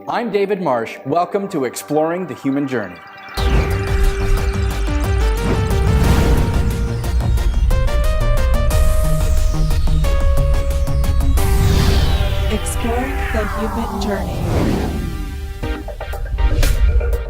I'm David Marsh. Welcome to Exploring the Human Journey. Exploring the Human Journey.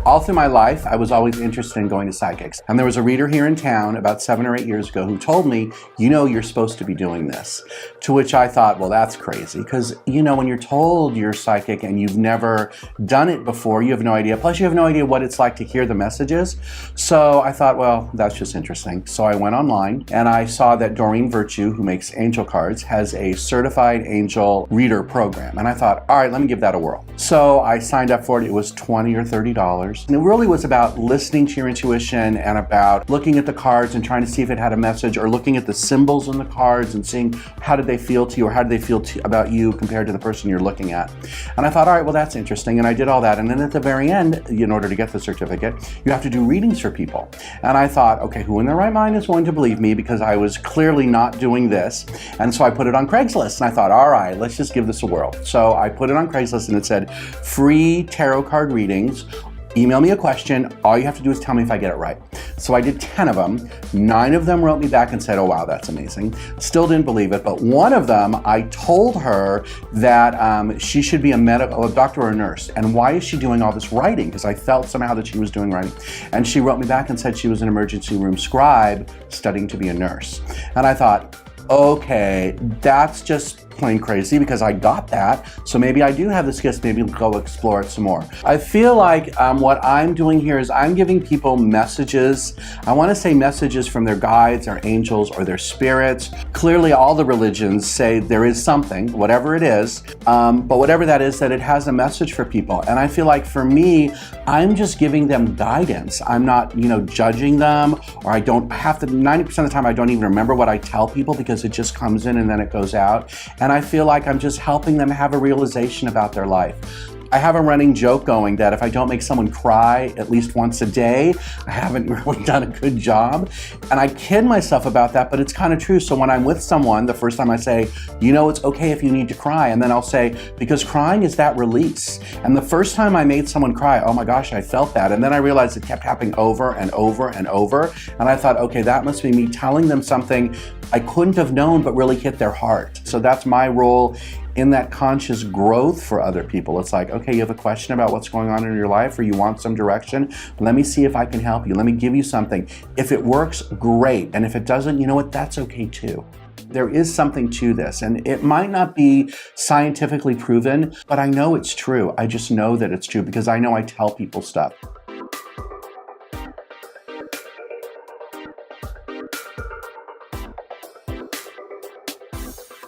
All through my life, I was always interested in going to psychics. And there was a reader here in town about 7 or 8 years ago who told me, you know, you're supposed to be doing this. To which I thought, well, that's crazy. Because, you know, when you're told you're psychic and you've never done it before, you have no idea. Plus, you have no idea what it's like to hear the messages. So I thought, well, that's just interesting. So I went online and I saw that Doreen Virtue, who makes angel cards, has a certified angel reader program. And I thought, all right, let me give that a whirl. So I signed up for it. It was $20 or $30. And it really was about listening to your intuition and about looking at the cards and trying to see if it had a message, or looking at the symbols in the cards and seeing how did they feel to you, or how did they feel about you compared to the person you're looking at. And I thought, all right, well, that's interesting. And I did all that. And then at the very end, in order to get the certificate, you have to do readings for people. And I thought, okay, who in their right mind is going to believe me, because I was clearly not doing this. And so I put it on Craigslist. And I thought, all right, let's just give this a whirl. So I put it on Craigslist and it said, free tarot card readings. Email me a question. All you have to do is tell me if I get it right. So I did 10 of them. 9 of them wrote me back and said, oh, wow, that's amazing. Still didn't believe it. But one of them, I told her that she should be a doctor or a nurse. And why is she doing all this writing? Because I felt somehow that she was doing writing. And she wrote me back and said she was an emergency room scribe studying to be a nurse. And I thought, okay, that's just plain crazy, because I got that. So maybe I do have this gift, maybe go explore it some more. I feel like what I'm doing here is I'm giving people messages. I want to say messages from their guides, their angels, or their spirits. Clearly all the religions say there is something, whatever it is, but whatever that is, that it has a message for people. And I feel like for me, I'm just giving them guidance. I'm not, judging them, or I don't have to, 90% of the time I don't even remember what I tell people, because it just comes in and then it goes out. And I feel like I'm just helping them have a realization about their life. I have a running joke going that if I don't make someone cry at least once a day, I haven't really done a good job. And I kid myself about that, but it's kind of true. So when I'm with someone, the first time I say, it's okay if you need to cry. And then I'll say, because crying is that release. And the first time I made someone cry, oh my gosh, I felt that. And then I realized it kept happening over and over and over. And I thought, okay, that must be me telling them something I couldn't have known, but really hit their heart. So that's my role in that conscious growth for other people. It's like, okay, you have a question about what's going on in your life, or you want some direction. Let me see if I can help you. Let me give you something. If it works, great. And if it doesn't, you know what? That's okay too. There is something to this, and it might not be scientifically proven, but I know it's true. I just know that it's true because I know I tell people stuff.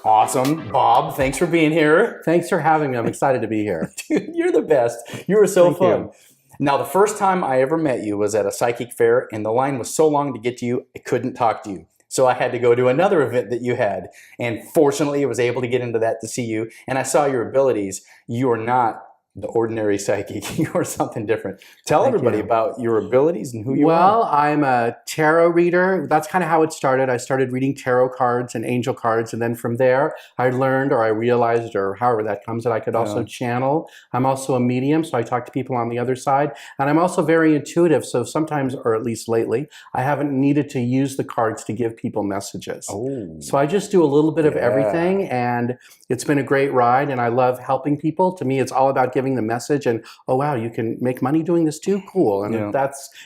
Awesome. Bob, thanks for being here. Thanks for having me. I'm excited to be here. Dude, you're the best. You were so Thank fun. you. Now, the first time I ever met you was at a psychic fair, and the line was so long to get to you, I couldn't talk to you. So I had to go to another event that you had. And fortunately, I was able to get into that to see you. And I saw your abilities. You are not the ordinary psychic. You are something different. Tell everybody about your abilities and who you are. Well, I'm a tarot reader. That's kind of how it started. I started reading tarot cards and angel cards. And then from there, I learned, or I realized, or however that comes, that I could also channel. I'm also a medium, so I talk to people on the other side. And I'm also very intuitive. So sometimes, or at least lately, I haven't needed to use the cards to give people messages. Oh. So I just do a little bit of everything. And it's been a great ride. And I love helping people. To me, it's all about giving the message, and oh wow, you can make money doing this too, cool. And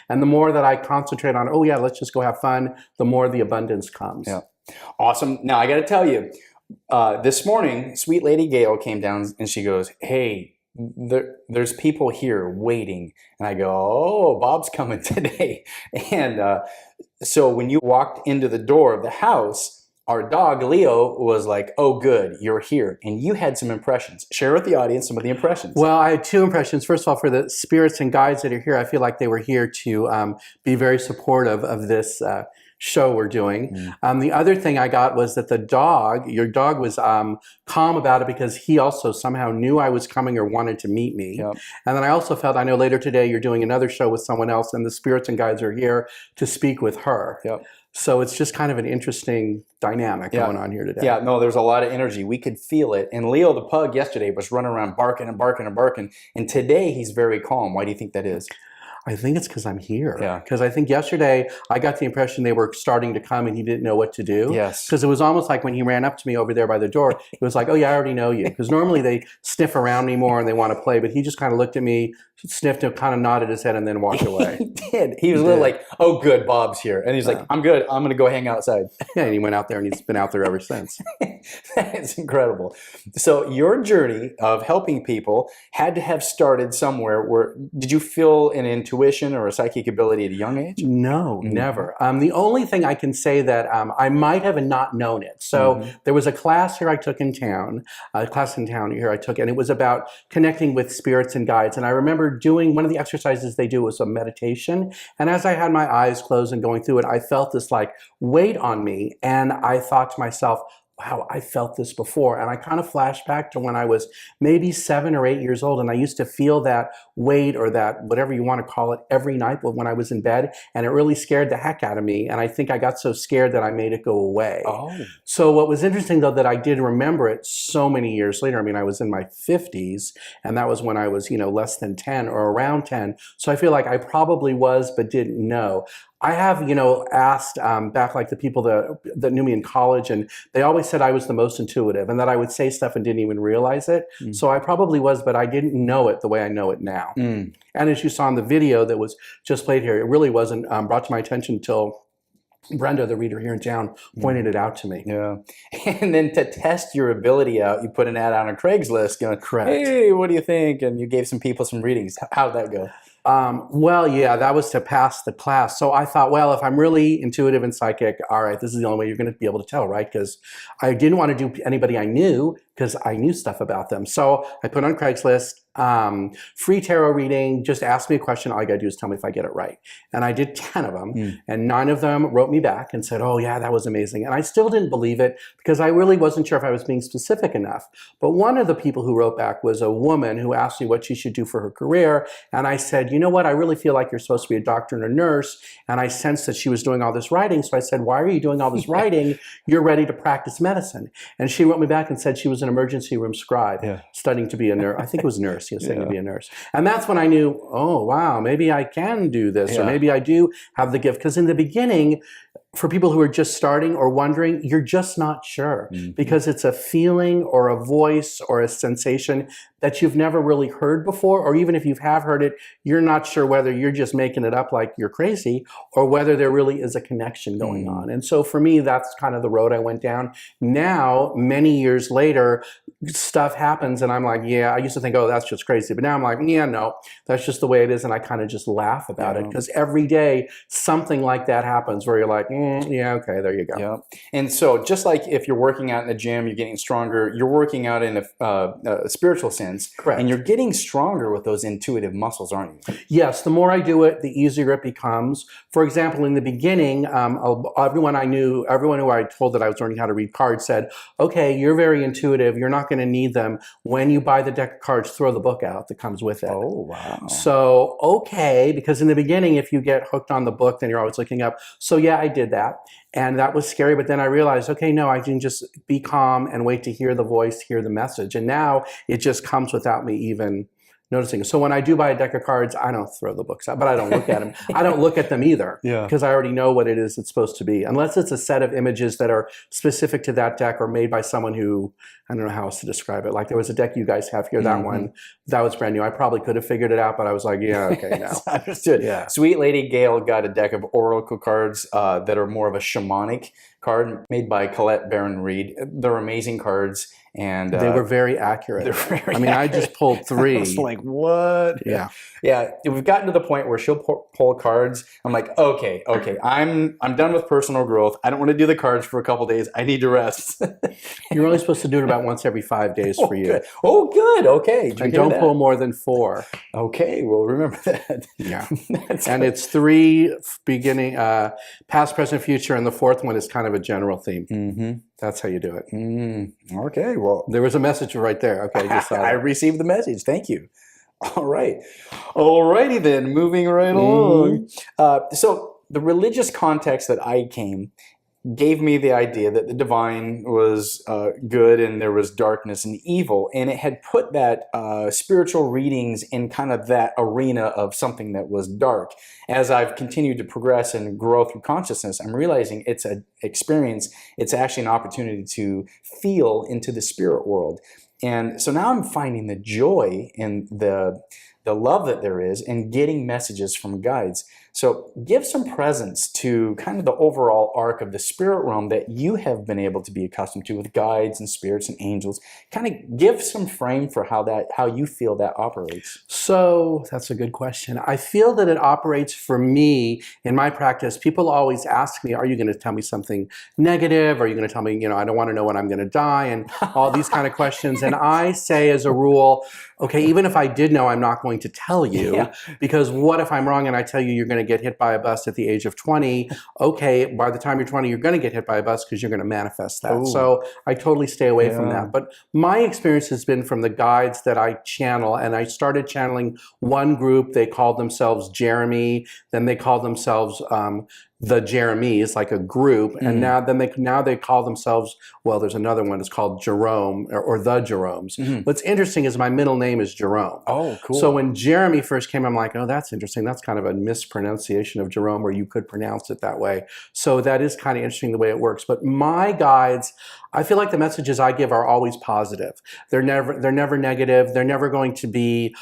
and the more that I concentrate on, oh yeah, let's just go have fun, the more the abundance comes. Yeah. Awesome. Now I got to tell you, this morning, sweet lady Gail came down and she goes, hey, there's people here waiting. And I go, oh, Bob's coming today. And so when you walked into the door of the house, our dog, Leo, was like, oh, good, you're here. And you had some impressions. Share with the audience some of the impressions. Well, I had 2 impressions. First of all, for the spirits and guides that are here, I feel like they were here to be very supportive of this show we're doing. The other thing I got was that your dog was calm about it because he also somehow knew I was coming or wanted to meet me. Yep. And then I also felt, I know later today you're doing another show with someone else and the spirits and guides are here to speak with her. Yep. So it's just kind of an interesting dynamic going on here today. Yeah, no, there's a lot of energy. We could feel it. And Leo the pug yesterday was running around barking and barking and barking. And today he's very calm. Why do you think that is? I think it's because I'm here. Yeah. Because I think yesterday I got the impression they were starting to come and he didn't know what to do. Yes. Because it was almost like when he ran up to me over there by the door, it was like, oh yeah, I already know you. Because normally they sniff around me more and they want to play, but he just kind of looked at me, sniffed him, kind of nodded his head and then walked away. He did. He was a little like, oh good, Bob's here. And he's like, I'm good. I'm going to go hang outside. Yeah, and he went out there and he's been out there ever since. It's incredible. So your journey of helping people had to have started somewhere. Where did you feel an intuition or a psychic ability at a young age? No, never. The only thing I can say that I might have not known it. So there was a class here I took in town, and it was about connecting with spirits and guides. And I remember doing one of the exercises they do was a meditation. And as I had my eyes closed and going through it, I felt this like weight on me. And I thought to myself, wow, I felt this before. And I kind of flashed back to when I was maybe 7 or 8 years old. And I used to feel that weight or that whatever you want to call it every night when I was in bed. And it really scared the heck out of me. And I think I got so scared that I made it go away. Oh. So what was interesting though, that I did remember it so many years later. I mean, I was in my 50s and that was when I was, less than 10 or around 10. So I feel like I probably was, but didn't know. I have, asked back like the people that knew me in college, and they always said I was the most intuitive and that I would say stuff and didn't even realize it. So I probably was, but I didn't know it the way I know it now. And as you saw in the video that was just played here, it really wasn't brought to my attention until Brenda, the reader here in town, pointed it out to me. Yeah. And then to test your ability out, you put an ad on Craigslist going, correct. Hey, what do you think? And you gave some people some readings. How'd that go? Well, yeah, that was to pass the class. So I thought, well, if I'm really intuitive and psychic, all right, this is the only way you're going to be able to tell, right? Because I didn't want to do anybody I knew because I knew stuff about them. So I put on Craigslist, free tarot reading, just ask me a question. All you got to do is tell me if I get it right. And I did 10 of them, and 9 of them wrote me back and said, oh yeah, that was amazing. And I still didn't believe it because I really wasn't sure if I was being specific enough. But one of the people who wrote back was a woman who asked me what she should do for her career. And I said, you know what? I really feel like you're supposed to be a doctor and a nurse. And I sensed that she was doing all this writing. So I said, why are you doing all this writing? You're ready to practice medicine. And she wrote me back and said she was an emergency room scribe, studying to be a nurse. I think it was a nurse. He was saying to be a nurse. And that's when I knew, oh, wow, maybe I can do this, or maybe I do have the gift. Because in the beginning, for people who are just starting or wondering, you're just not sure because it's a feeling or a voice or a sensation that you've never really heard before, or even if you have heard it, you're not sure whether you're just making it up like you're crazy or whether there really is a connection going on. And so for me, that's kind of the road I went down. Now, many years later, stuff happens and I'm like, yeah, I used to think, oh, that's just crazy. But now I'm like, yeah, no, that's just the way it is. And I kind of just laugh about it because every day something like that happens where you're like, yeah, okay, there you go. Yeah. And so just like if you're working out in the gym, you're getting stronger, you're working out in a spiritual sense. Correct. And you're getting stronger with those intuitive muscles, aren't you? Yes. The more I do it, the easier it becomes. For example, in the beginning, everyone who I told that I was learning how to read cards said, okay, you're very intuitive. You're not going to need them. When you buy the deck of cards, throw the book out that comes with it. Oh, wow. So, okay, because in the beginning, if you get hooked on the book, then you're always looking up. So yeah, I did that. And that was scary, but then I realized, okay, no, I can just be calm and wait to hear the voice, hear the message. And now it just comes without me even noticing. So when I do buy a deck of cards, I don't throw the books out, but I don't look at them. I don't look at them either because I already know what it is it's supposed to be. Unless it's a set of images that are specific to that deck or made by someone who, I don't know how else to describe it. Like there was a deck you guys have here, that one, that was brand new. I probably could have figured it out, but I was like, yeah, okay, now. Understood. Yeah. Sweet Lady Gail got a deck of oracle cards that are more of a shamanic card made by Colette Baron Reed. They're amazing cards, and They were very accurate. they're very I mean, I just pulled 3. I was like, what? Yeah. Yeah, we've gotten to the point where she'll pull cards. I'm like, okay, I'm done with personal growth. I don't want to do the cards for a couple days. I need to rest. You're only supposed to do it about once every 5 days for you. Good. Oh, good. Okay. Did you And hear don't that? pull more than 4. Okay, we'll remember that. Yeah. That's And it's 3 beginning, past, present, future, and the 4th one is kind of a general theme. Mm-hmm. That's how you do it. Okay, well, There was a message right there. Okay, I just saw I that. received the message. Thank you. All right. Alrighty then, moving right along. So the religious context that I came gave me the idea that the divine was good and there was darkness and evil, and it had put that spiritual readings in kind of that arena of something that was dark. As I've continued to progress and grow through consciousness, I'm realizing it's an experience. It's actually an opportunity to feel into the spirit world. And so now I'm finding the joy in the love that there is in getting messages from guides. So give some presence to kind of the overall arc of the spirit realm that you have been able to be accustomed to with guides and spirits and angels. Kind of give some frame for how you feel that operates. So that's a good question. I feel that it operates for me in my practice. People always ask me, are you going to tell me something negative? Are you going to tell me, I don't want to know when I'm going to die, and all these kind of questions. And I say as a rule, okay, even if I did know, I'm not going to tell you, because what if I'm wrong and I tell you you're going to get hit by a bus at the age of 20? Okay, by the time you're 20, you're going to get hit by a bus because you're going to manifest that. Ooh. So I totally stay away from that. But my experience has been from the guides that I channel, and I started channeling one group. They called themselves Jeremy, then they called themselves the Jeremies, like a group, and now they call themselves, well, there's another one, it's called Jerome, or the Jeromes. What's interesting is my middle name is Jerome. Oh, cool. So when Jeremy first came, I'm like, oh, that's interesting. That's kind of a mispronunciation of Jerome, or you could pronounce it that way. So that is kind of interesting the way it works. But my guides, I feel like the messages I give are always positive. They're never negative. They're never going to be,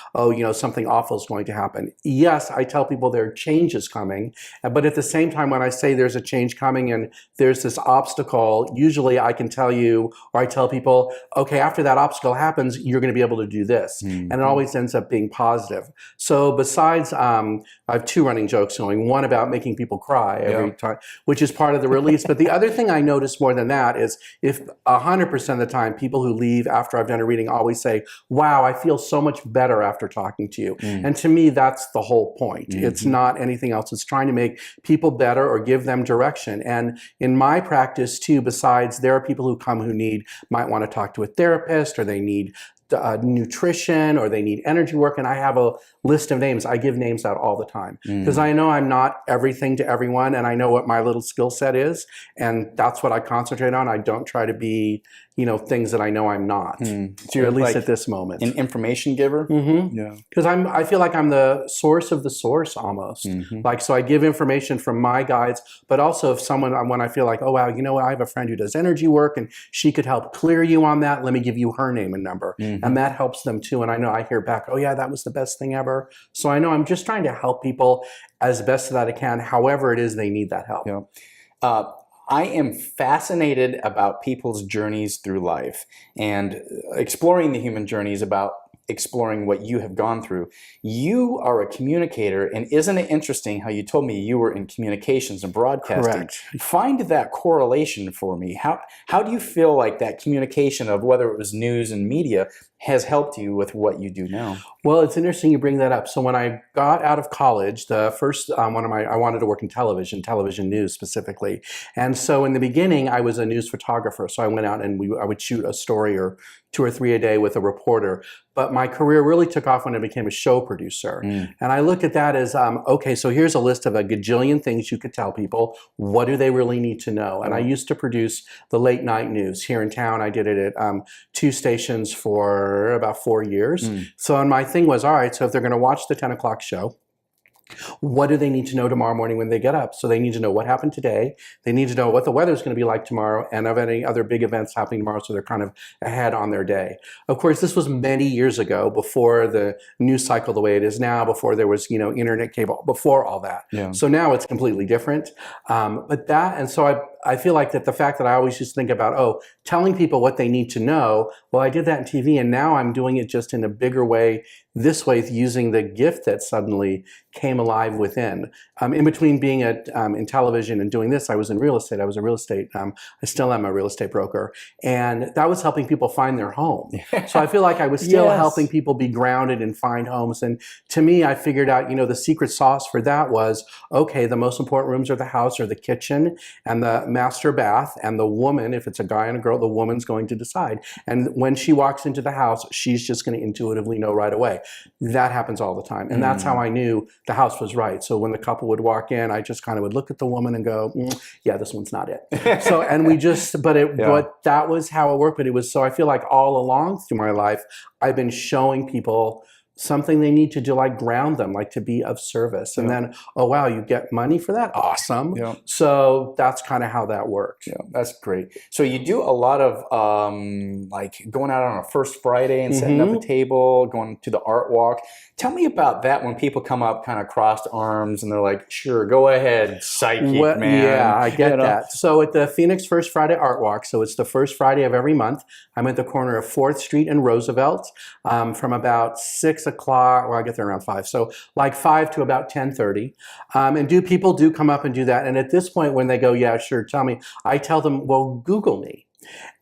something awful is going to happen. Yes, I tell people there are changes coming, but at the same time, when I say there's a change coming and there's this obstacle, usually I can tell you, or I tell people, okay, after that obstacle happens, you're going to be able to do this. And it always ends up being positive. So besides, I have 2 running jokes going, one about making people cry every time, which is part of the release. But the other thing I notice more than that is if 100% of the time people who leave after I've done a reading always say, wow, I feel so much better after talking to you. And to me, that's the whole point. It's not anything else. It's trying to make people better or give them direction. And in my practice too, besides, there are people who come who might want to talk to a therapist, or they need nutrition, or they need energy work, and I have a list of names. I give names out all the time because I know I'm not everything to everyone, and I know what my little skill set is, and that's what I concentrate on. I don't try to be, things that I know I'm not. So you're at least like at this moment. an information giver. Yeah, because I feel like I'm the source of the source almost. Like, so I give information from my guides, but also if when I feel like, oh wow, I have a friend who does energy work and she could help clear you on that. Let me give you her name and number, and that helps them too. And I know I hear back, oh yeah, that was the best thing ever. So I know I'm just trying to help people as best that I can, however it is they need that help. I am fascinated about people's journeys through life, and exploring the human journey is about exploring what you have gone through. You are a communicator, and isn't it interesting how you told me you were in communications and broadcasting? Correct. Find that correlation for me. How do you feel like that communication of whether it was news and media has helped you with what you do now? Well, it's interesting you bring that up. So when I got out of college, the first I wanted to work in television news specifically. And so in the beginning, I was a news photographer. So I went out and I would shoot a story or 2 or 3 a day with a reporter. But my career really took off when I became a show producer. And I look at that as, okay, so here's a list of a gajillion things you could tell people. What do they really need to know? And I used to produce the late night news here in town. I did it at 2 stations for about 4 years. So my thing was, all right, so if they're going to watch the 10 o'clock show, what do they need to know tomorrow morning when they get up? So they need to know what happened today. They need to know what the weather's going to be like tomorrow, and of any other big events happening tomorrow, so they're kind of ahead on their day. Of course, this was many years ago, before the news cycle the way it is now, before there was, internet cable, before all that. So now it's completely different. So I feel like that the fact that I always just think about, oh, telling people what they need to know. Well, I did that in TV, and now I'm doing it just in a bigger way this way, using the gift that suddenly came alive within. In between being in television and doing this, I was in real estate. I was a real estate, I still am a real estate broker. And that was helping people find their home. So I feel like I was still Yes. helping people be grounded and find homes. And to me, I figured out, the secret sauce for that was, okay, the most important rooms of the house are the kitchen and the master bath, and the woman, if it's a guy and a girl, the woman's going to decide. And when she walks into the house, she's just going to intuitively know right away. That happens all the time. And that's how I knew the house was right. So when the couple would walk in, I just kind of would look at the woman and go, yeah, this one's not it. So, and we just, but that was how it worked. But it was, so I feel like all along through my life, I've been showing people something they need to do, like ground them, like to be of service. And then, oh, wow, you get money for that? Awesome. Yeah. So that's kind of how that works. Yeah, that's great. So you do a lot of like going out on a first Friday and setting up a table, going to the art walk. Tell me about that when people come up kind of crossed arms and they're like, sure, go ahead, psychic, man. Yeah, I get that. So at the Phoenix First Friday Art Walk, so it's the first Friday of every month, I'm at the corner of 4th Street and Roosevelt from about 6 o'clock, well, I get there around 5, so like 5 to about 10:30. And people do come up and do that. And at this point, when they go, yeah, sure, tell me, I tell them, well, Google me.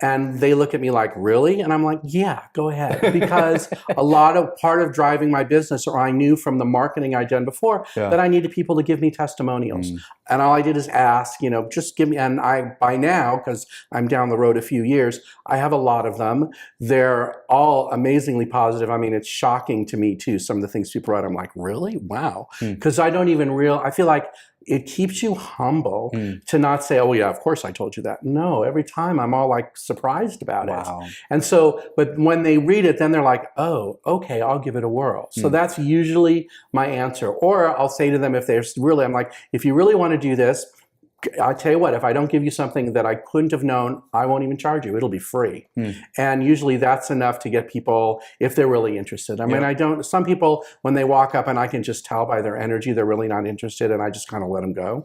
And they look at me like, really? And I'm like, yeah, go ahead. Because part of driving my business, or I knew from the marketing I'd done before, that I needed people to give me testimonials. And all I did is ask, just give me, and by now, because I'm down the road a few years, I have a lot of them. They're all amazingly positive. I mean, it's shocking to me too, some of the things people write. I'm like, really? Wow. Because I don't even I feel like it keeps you humble to not say, oh yeah, of course I told you that. No, every time I'm all like surprised about it. And so, but when they read it, then they're like, oh, okay, I'll give it a whirl. So that's usually my answer. Or I'll say to them, I'm like, if you really want to do this, I tell you what, if I don't give you something that I couldn't have known, I won't even charge you. It'll be free. And usually that's enough to get people, if they're really interested. I mean, some people, when they walk up and I can just tell by their energy, they're really not interested, and I just kind of let them go.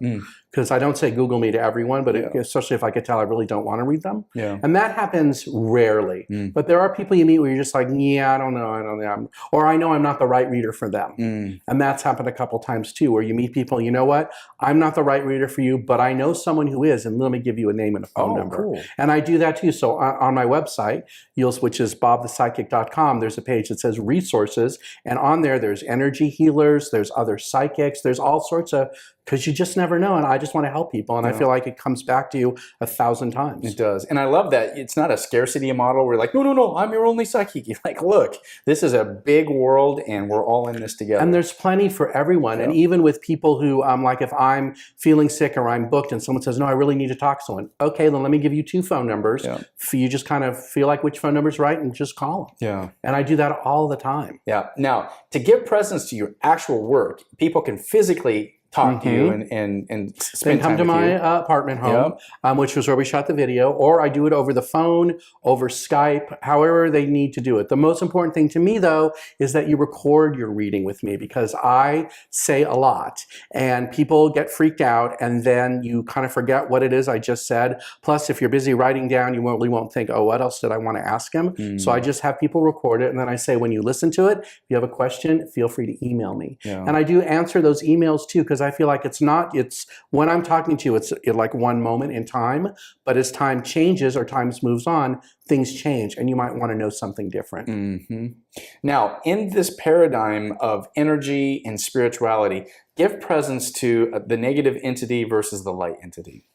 Because I don't say Google me to everyone, but especially if I could tell I really don't want to read them. And that happens rarely. But there are people you meet where you're just like, yeah, I don't know. Or I know I'm not the right reader for them. And that's happened a couple times too, where you meet people, you know what? I'm not the right reader for you, but I know someone who is, and let me give you a name and a phone number. Cool. And I do that too. So on my website, which is bobthepsychic.com, there's a page that says resources. And on there's energy healers, there's other psychics, there's all sorts of, because you just never know. And I just want to help people. And I feel like it comes back to you 1,000 times. It does. And I love that it's not a scarcity model. We're like, no, I'm your only psychic. You're like, look, this is a big world and we're all in this together. And there's plenty for everyone. And even with people who, like if I'm feeling sick or I'm booked and someone says, no, I really need to talk to someone. Okay, then let me give you 2 phone numbers. You just kind of feel like which phone number's right and just call them. And I do that all the time. Now, to give presence to your actual work, people can physically talk to you and spend time with you. Come to my apartment home, which was where we shot the video, or I do it over the phone, over Skype, however they need to do it. The most important thing to me, though, is that you record your reading with me, because I say a lot and people get freaked out, and then you kind of forget what it is I just said. Plus, if you're busy writing down, you really won't think, oh, what else did I want to ask him? So I just have people record it, and then I say, when you listen to it, if you have a question, feel free to email me. And I do answer those emails too, because I feel like it's when I'm talking to you, it's like one moment in time, but as time changes or time moves on, things change, and you might want to know something different. Now, in this paradigm of energy and spirituality, give presence to the negative entity versus the light entity.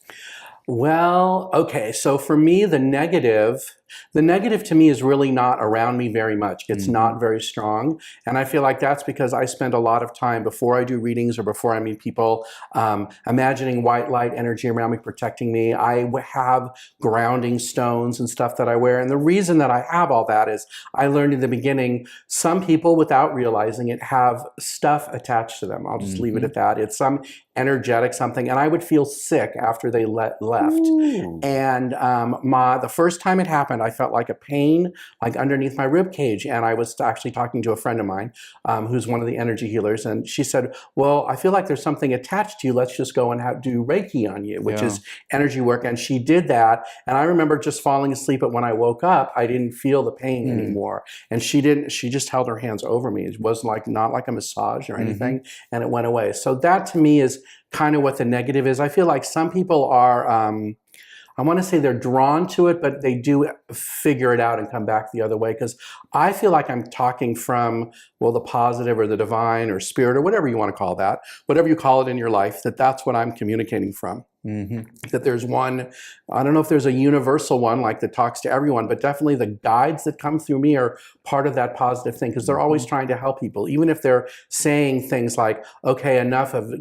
Well, okay, so for me, the negative to me is really not around me very much. It's not very strong. And I feel like that's because I spend a lot of time before I do readings or before I meet people, imagining white light energy around me protecting me. I have grounding stones and stuff that I wear. And the reason that I have all that is I learned in the beginning, some people, without realizing it, have stuff attached to them. I'll just leave it at that. It's some energetic something. And I would feel sick after they left. And the first time it happened, happened, I felt like a pain, like underneath my rib cage. And I was actually talking to a friend of mine who's one of the energy healers. And she said, well, I feel like there's something attached to you. Let's just go and do Reiki on you, which is energy work. And she did that. And I remember just falling asleep. But when I woke up, I didn't feel the pain anymore. And she didn't, she just held her hands over me. It wasn't like, not like a massage or anything. And it went away. So that to me is kind of what the negative is. I feel like some people are, I want to say they're drawn to it, but they do figure it out and come back the other way. Because I feel like I'm talking from, well, the positive or the divine or spirit or whatever you want to call that, whatever you call it in your life, that's what I'm communicating from. That there's one, I don't know if there's a universal one like that talks to everyone, but definitely the guides that come through me are part of that positive thing, because they're always trying to help people, even if they're saying things like, okay, enough of,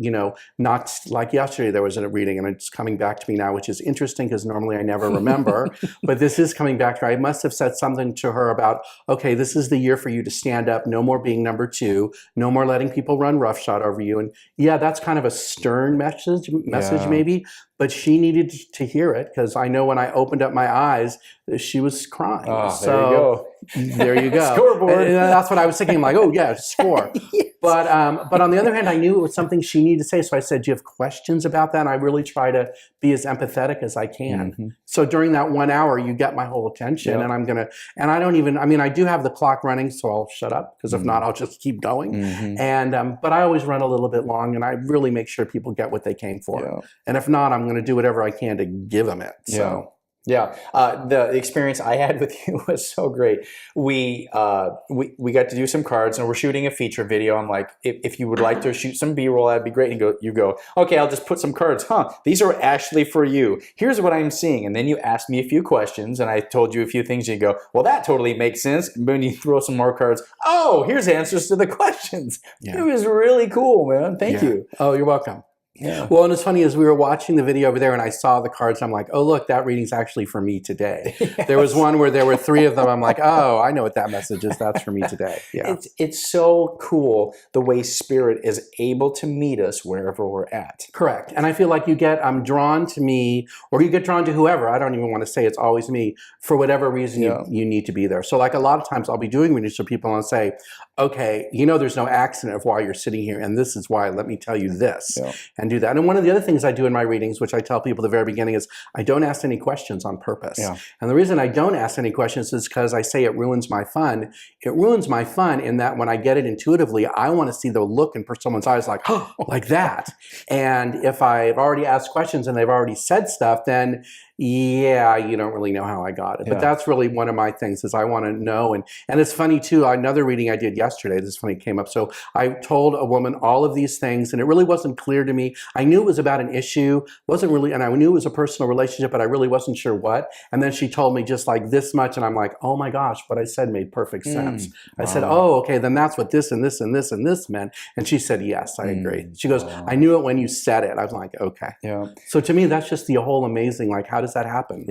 not like yesterday there was a reading and it's coming back to me now, which is interesting because normally I never remember, but this is coming back to her. I must have said something to her about, okay, this is the year for you to stand up, no more being number two, no more letting people run roughshod over you. And yeah, that's kind of a stern message maybe. But she needed to hear it, because I know when I opened up my eyes, she was crying. Oh, so there you go. Scoreboard. And that's what I was thinking. I'm like, oh yeah, score. Yes. But on the other hand, I knew it was something she needed to say. So I said, do you have questions about that? And I really try to be as empathetic as I can. So during that 1 hour, you get my whole attention, and I don't even, I do have the clock running, so I'll shut up, because if not, I'll just keep going. And but I always run a little bit long, and I really make sure people get what they came for. And if not, I'm going to do whatever I can to give them it. So. Yeah, the experience I had with you was so great. We got to do some cards, and we're shooting a feature video. I'm like, if you would like to shoot some B-roll, that'd be great. And you go, okay, I'll just put some cards. These are actually for you. Here's what I'm seeing. And then you asked me a few questions, and I told you a few things. And you go, well, that totally makes sense. And then you throw some more cards. Oh, here's answers to the questions. It was really cool, man. Thank you. Oh, you're welcome. Yeah. Well, and it's funny, as we were watching the video over there and I saw the cards, I'm like, oh, look, that reading's actually for me today. There was one where there were 3 of them. I'm like, oh, I know what that message is. That's for me today. Yeah. It's so cool the way Spirit is able to meet us wherever we're at. Correct. And I feel like you get drawn to me, or you get drawn to whoever. I don't even want to say it's always me, for whatever reason you need to be there. So like a lot of times I'll be doing readings for people and I'll say, okay, there's no accident of why you're sitting here, and this is why, let me tell you this. And do that. And one of the other things I do in my readings, which I tell people at the very beginning, is I don't ask any questions on purpose. And the reason I don't ask any questions is because I say it ruins my fun. It ruins my fun in that when I get it intuitively, I want to see the look in someone's eyes like, oh, like that. And if I've already asked questions and they've already said stuff, then yeah, you don't really know how I got it. But that's really one of my things, is I want to know. And it's funny too, another reading I did yesterday, this is funny, came up. So I told a woman all of these things, and it really wasn't clear to me. I knew it was about an issue, and I knew it was a personal relationship, but I really wasn't sure what. And then she told me just like this much, and I'm like, oh my gosh, what I said made perfect sense. I said, oh, okay, then that's what this and this and this and this meant. And she said, yes, I agree. She goes, I knew it when you said it. I was like, okay. So to me, that's just the whole amazing, like, how does that happen?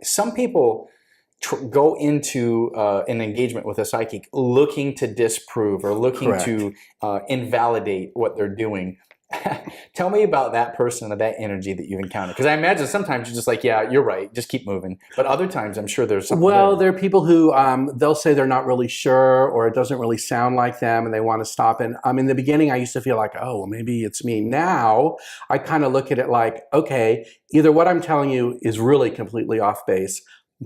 Some people go into an engagement with a psychic looking to disprove or looking to invalidate what they're doing. Tell me about that person or that energy that you've encountered. Because I imagine sometimes you're just like, yeah, you're right, just keep moving. But other times I'm sure there's something. Well, there are people who, they'll say they're not really sure, or it doesn't really sound like them, and they want to stop. And in the beginning, I used to feel like, oh, well, maybe it's me. Now, I kind of look at it like, okay, either what I'm telling you is really completely off base.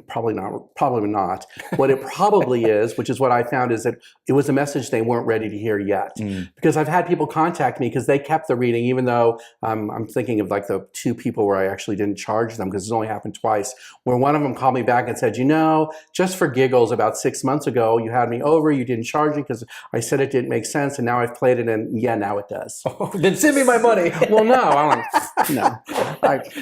Probably not. What it probably is, which is what I found, is that it was a message they weren't ready to hear yet. Because I've had people contact me because they kept the reading, even though I'm thinking of like the 2 people where I actually didn't charge them, because it's only happened twice, where one of them called me back and said, just for giggles, about 6 months ago, you had me over, you didn't charge me because I said it didn't make sense, and now I've played it, and yeah, now it does. Then send me my money. Well, no, I'm like,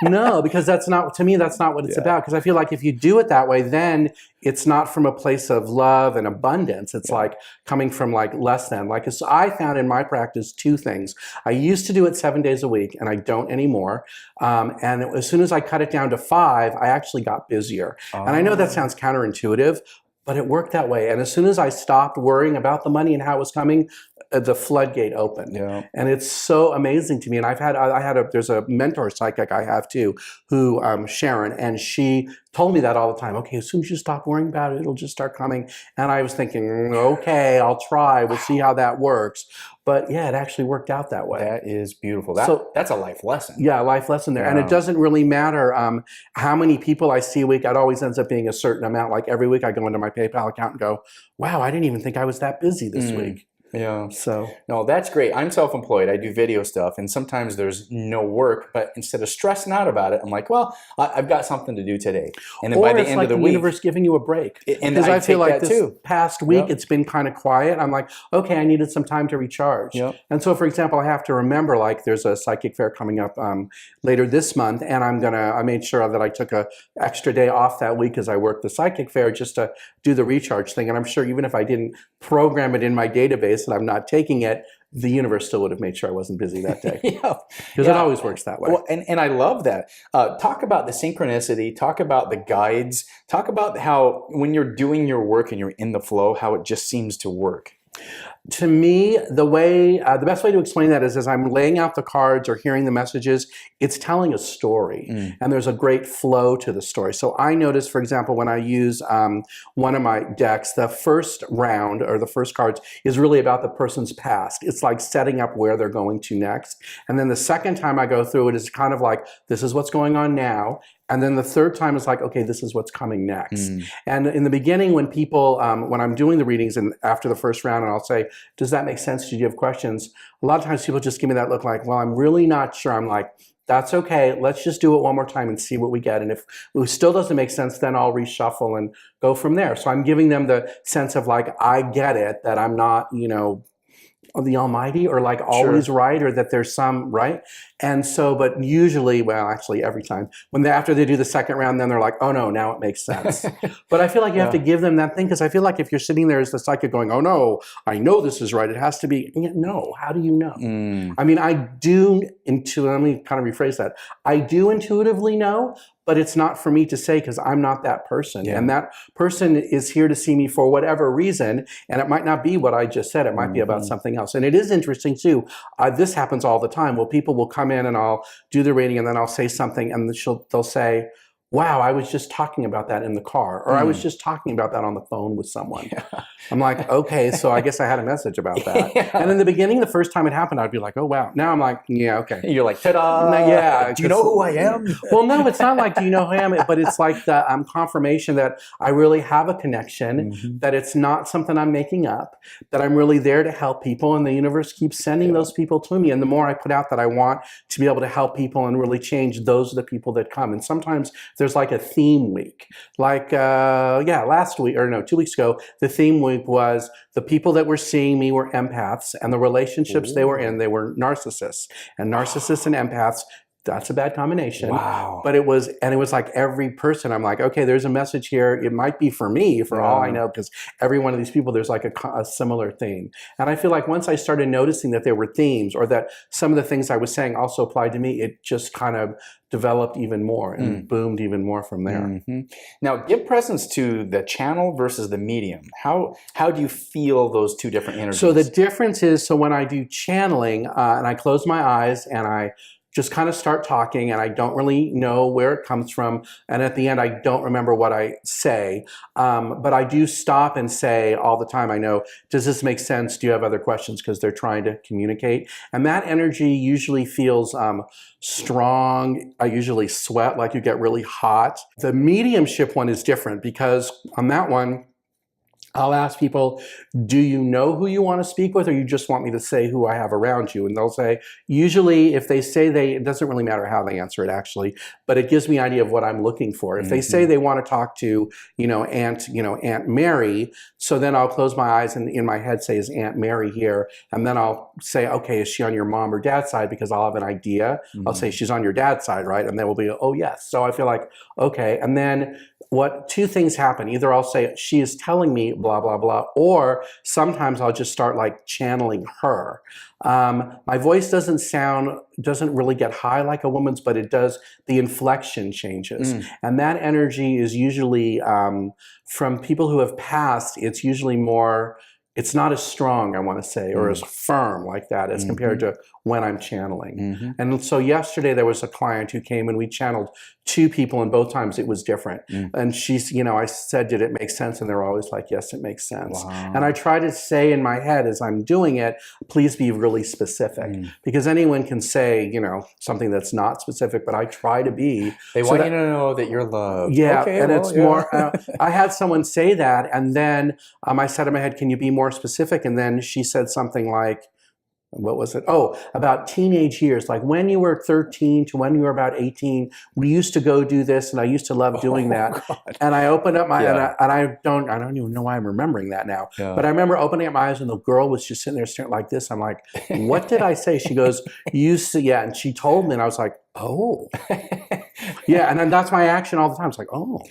no, because that's not, to me, that's not what it's about. Because I feel like if you do it that way, then it's not from a place of love and abundance. It's like coming from like less than. Like, so I found in my practice 2 things. I used to do it 7 days a week, and I don't anymore. And as soon as I cut it down to 5, I actually got busier. And I know that sounds counterintuitive, but it worked that way. And as soon as I stopped worrying about the money and how it was coming, the floodgate opened. Yeah. And it's so amazing to me. And there's a mentor psychic I have too, who, Sharon, and she told me that all the time. Okay, as soon as you stop worrying about it, it'll just start coming. And I was thinking, okay, I'll try. We'll see how that works. But yeah, it actually worked out that way. That is beautiful. So- That's a life lesson. Yeah, life lesson there. And it doesn't really matter how many people I see a week. It always ends up being a certain amount. Like every week I go into my PayPal account and go, wow, I didn't even think I was that busy this week. Yeah. So no, that's great. I'm self-employed. I do video stuff, and sometimes there's no work. But instead of stressing out about it, I'm like, well, I've got something to do today. And then by the end of the week, universe giving you a break. And because I feel like that this too. past week it's been kind of quiet. I'm like, okay, I needed some time to recharge. Yep. And so, for example, I have to remember, like, there's a psychic fair coming up later this month, and I made sure that I took a extra day off that week as I worked the psychic fair just to do the recharge thing. And I'm sure even if I didn't program it in my database and I'm not taking it, the universe still would have made sure I wasn't busy that day. Because it always works that way. Well, and I love that. Talk about the synchronicity. Talk about the guides. Talk about how when you're doing your work and you're in the flow, how it just seems to work. To me, the best way to explain that is as I'm laying out the cards or hearing the messages, it's telling a story. And there's a great flow to the story. So I notice, for example, when I use one of my decks, the first round or the first cards is really about the person's past. It's like setting up where they're going to next. And then the second time I go through it is kind of like, this is what's going on now. And then the third time is like, okay, this is what's coming next. And in the beginning, when people, when I'm doing the readings and after the first round, and I'll say, does that make sense? Do you have questions? A lot of times people just give me that look like, well, I'm really not sure. I'm like, that's okay. Let's just do it one more time and see what we get. And if it still doesn't make sense, then I'll reshuffle and go from there. So I'm giving them the sense of like, I get it, that I'm not, the almighty or like always right, or that there's some right. And so, but usually, well, actually every time after they do the second round, then they're like, oh no, now it makes sense. But I feel like you have to give them that thing, because I feel like if you're sitting there as the psychic going, oh no, I know this is right, it has to be, no, how do you know? I mean, let me kind of rephrase that. I do intuitively know, but it's not for me to say because I'm not that person. And that person is here to see me for whatever reason. And it might not be what I just said. It might be about something else. And it is interesting too. This happens all the time. Well, people will come in and I'll do the reading and then I'll say something and they'll say, wow, I was just talking about that in the car, or I was just talking about that on the phone with someone. I'm like, okay, so I guess I had a message about that. And in the beginning, the first time it happened, I'd be like, oh, wow. Now I'm like, yeah, okay. You're like, ta-da. Yeah. Do you know who I am? Well, no, it's not like, do you know who I am? But it's like the confirmation that I really have a connection, that it's not something I'm making up, that I'm really there to help people, and the universe keeps sending those people to me. And the more I put out that I want to be able to help people and really change, those are the people that come. And sometimes there's like a theme week. Like, 2 weeks ago, the theme week was the people that were seeing me were empaths, and the relationships they were in, they were narcissists. And narcissists and empaths, that's a bad combination. Wow. But it was like every person, I'm like, okay, there's a message here. It might be for me, for all I know, because every one of these people, there's like a similar theme. And I feel like once I started noticing that there were themes, or that some of the things I was saying also applied to me, it just kind of developed even more and boomed even more from there. Now, give presence to the channel versus the medium. How do you feel those two different energies? So the difference is, so when I do channeling and I close my eyes and I just kind of start talking, and I don't really know where it comes from, and at the end I don't remember what I say, but I do stop and say all the time, I know, does this make sense? Do you have other questions? Because they're trying to communicate. And that energy usually feels strong. I usually sweat, like you get really hot. The mediumship one is different, because on that one, I'll ask people, do you know who you want to speak with, or you just want me to say who I have around you? And they'll say, usually if they say it doesn't really matter how they answer it actually, but it gives me an idea of what I'm looking for. If they say they want to talk to, Aunt Mary, so then I'll close my eyes and in my head say, is Aunt Mary here? And then I'll say, okay, is she on your mom or dad's side? Because I'll have an idea. I'll say, she's on your dad's side, right? And then we'll be, oh yes. So I feel like, okay. And then two things happen. Either I'll say, she is telling me blah, blah, blah, or sometimes I'll just start like channeling her. My voice doesn't really get high like a woman's, but it does, the inflection changes. And that energy is usually, from people who have passed, it's usually more it's not as strong, I want to say, or as firm like that as compared to when I'm channeling. And so yesterday there was a client who came and we channeled 2 people, and both times it was different. And she's, I said, did it make sense? And they're always like, yes, it makes sense. Wow. And I try to say in my head as I'm doing it, please be really specific, because anyone can say, something that's not specific, but I try to be. They want you to know that you're loved. Yeah, okay, and well, it's yeah. more, I had someone say that, and then I said in my head, can you be more specific? And then she said something like, what was it? Oh, about teenage years, like when you were 13 to when you were about 18, we used to go do this, and I used to love doing that. God. And I opened up my, Yeah. and I don't even know why I'm remembering that now. Yeah. But I remember opening up my eyes, and the girl was just sitting there staring like this. I'm like, what did I say? She goes, you used to, yeah. And she told me, and I was like, oh. Yeah, and then that's my action all the time. It's like, oh.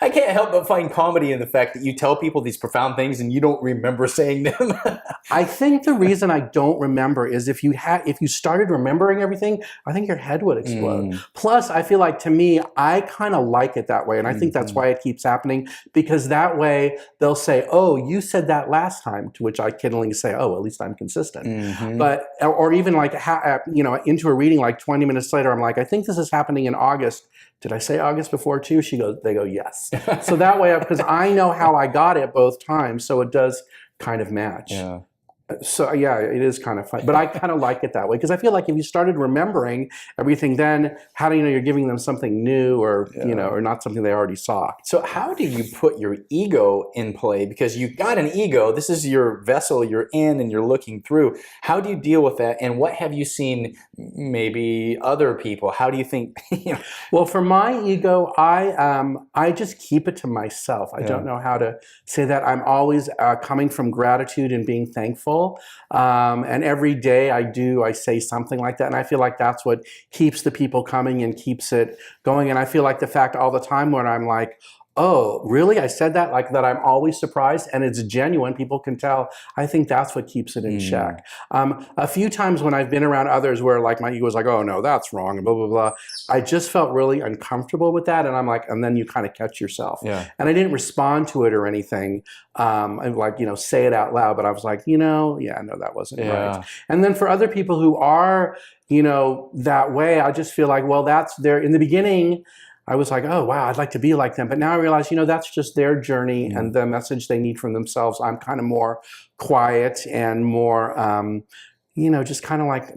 I can't help but find comedy in the fact that you tell people these profound things and you don't remember saying them. I think the reason I don't remember is if you started remembering everything, I think your head would explode. Plus, I feel like, to me, I kind of like it that way, and I think that's why it keeps happening, because that way they'll say, oh, you said that last time, to which I kiddingly say, oh, at least I'm consistent. But, or even like, into a reading like 20 minutes later, I'm like, I think this is happening in August. Did I say August before too? They go, yes. So that way, because I know how I got it both times, so it does kind of match. Yeah. So yeah, it is kind of fun, but I kind of like it that way, because I feel like if you started remembering everything, then how do you know you're giving them something new, or or not something they already saw? So how do you put your ego in play? Because you got an ego. This is your vessel you're in and you're looking through. How do you deal with that? And what have you seen maybe other people? How do you think? Well, for my ego, I just keep it to myself. I don't know how to say that. I'm always coming from gratitude and being thankful. And every day I say something like that. And I feel like that's what keeps the people coming and keeps it going. And I feel like the fact all the time when I'm like, oh, really? I said that? Like that, I'm always surprised, and it's genuine. People can tell. I think that's what keeps it in check. A few times when I've been around others where like my ego was like, oh no, that's wrong, and blah, blah, blah. I just felt really uncomfortable with that. And I'm like, and then you kind of catch yourself. Yeah. And I didn't respond to it or anything, and like, say it out loud, but I was like, yeah, no, that wasn't right. And then for other people who are, that way, I just feel like, well, that's there in the beginning. I was like, oh, wow, I'd like to be like them. But now I realize, that's just their journey and the message they need from themselves. I'm kind of more quiet and more, just kind of like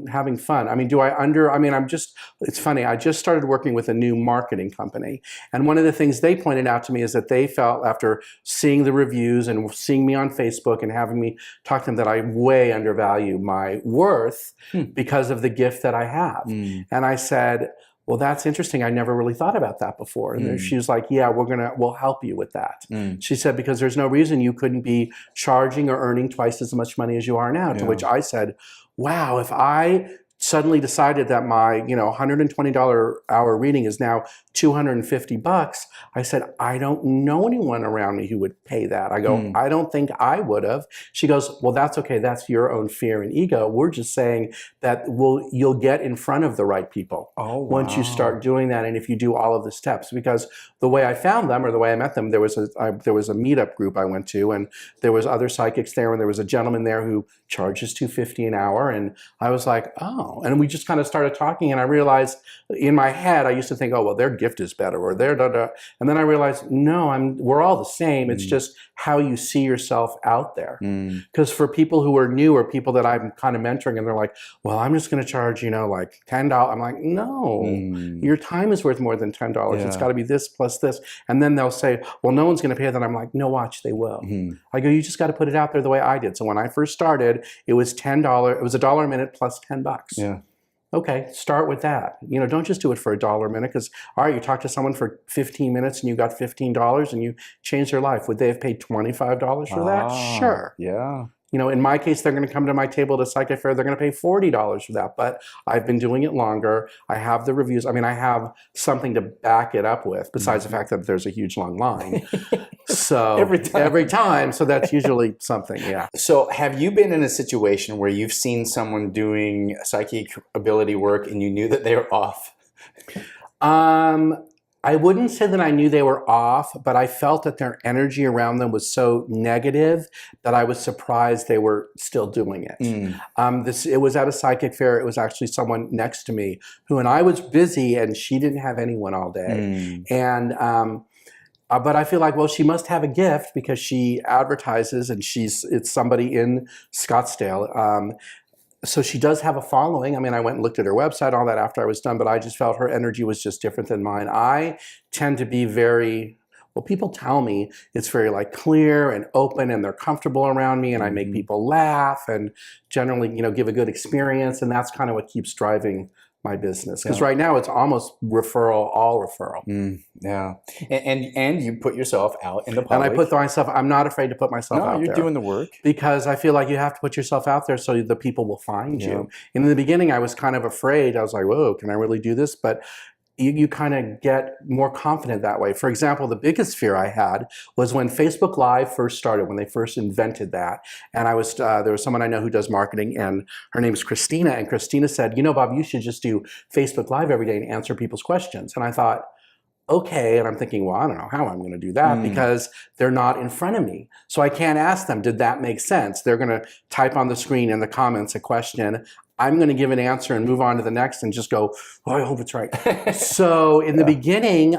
having fun. I mean, it's funny. I just started working with a new marketing company. And one of the things they pointed out to me is that they felt, after seeing the reviews and seeing me on Facebook and having me talk to them, that I way undervalue my worth because of the gift that I have. And I said, well, that's interesting. I never really thought about that before. And she was like, yeah, we'll help you with that. She said, because there's no reason you couldn't be charging or earning twice as much money as you are now. To which I said, wow, if I suddenly decided that my, $120 hour reading is now $250, I said, I don't know anyone around me who would pay that. I go, I don't think I would have. She goes, well, that's okay. That's your own fear and ego. We're just saying that you'll get in front of the right people once you start doing that. And if you do all of the steps, because the way I found them, or the way I met them, there was a meetup group I went to, and there was other psychics there, and there was a gentleman there who charges $250 an hour. And I was like, oh. And we just kind of started talking, and I realized in my head, I used to think, oh, well, their gift is better, or their da-da. And then I realized, no, we're all the same. It's just how you see yourself out there. Because for people who are new, or people that I'm kind of mentoring, and they're like, well, I'm just going to charge, like $10. I'm like, no, your time is worth more than $10. It's got to be this plus this. And then they'll say, well, no one's going to pay that. I'm like, no, watch, they will. I go, you just got to put it out there the way I did. So when I first started, it was $10. It was $1 a minute plus $10. Yeah. Okay, start with that. Don't just do it for $1 a minute, because, all right, you talk to someone for 15 minutes and you got $15 and you changed their life. Would they have paid $25 for that? Sure. Yeah. In my case, they're going to come to my table at a psychic fair. They're going to pay $40 for that. But I've been doing it longer. I have the reviews. I mean, I have something to back it up with, besides the fact that there's a huge long line. So every time. So that's usually something, yeah. So have you been in a situation where you've seen someone doing psychic ability work and you knew that they were off? I wouldn't say that I knew they were off, but I felt that their energy around them was so negative that I was surprised they were still doing it. It was at a psychic fair. It was actually someone next to me and I was busy, and she didn't have anyone all day. And but I feel like, well, she must have a gift because she advertises, and it's somebody in Scottsdale. So she does have a following. I mean, I went and looked at her website, all that after I was done, but I just felt her energy was just different than mine. I tend to be well, people tell me it's very like clear and open, and they're comfortable around me, and I make people laugh and generally, give a good experience. And that's kind of what keeps driving my business. Because right now it's almost all referral. Yeah. And you put yourself out in the public. And I put myself, I'm not afraid to put myself out there. You're doing the work. Because I feel like you have to put yourself out there so the people will find you. In the beginning, I was kind of afraid. I was like, whoa, can I really do this? But you kind of get more confident that way. For example, the biggest fear I had was when Facebook Live first started, when they first invented that. And there was someone I know who does marketing, and her name's Christina. And Christina said, Bob, you should just do Facebook Live every day and answer people's questions. And I thought, okay. And I'm thinking, well, I don't know how I'm going to do that because they're not in front of me. So I can't ask them, did that make sense? They're going to type on the screen in the comments a question. I'm going to give an answer and move on to the next and just go, oh, I hope it's right. So in the beginning,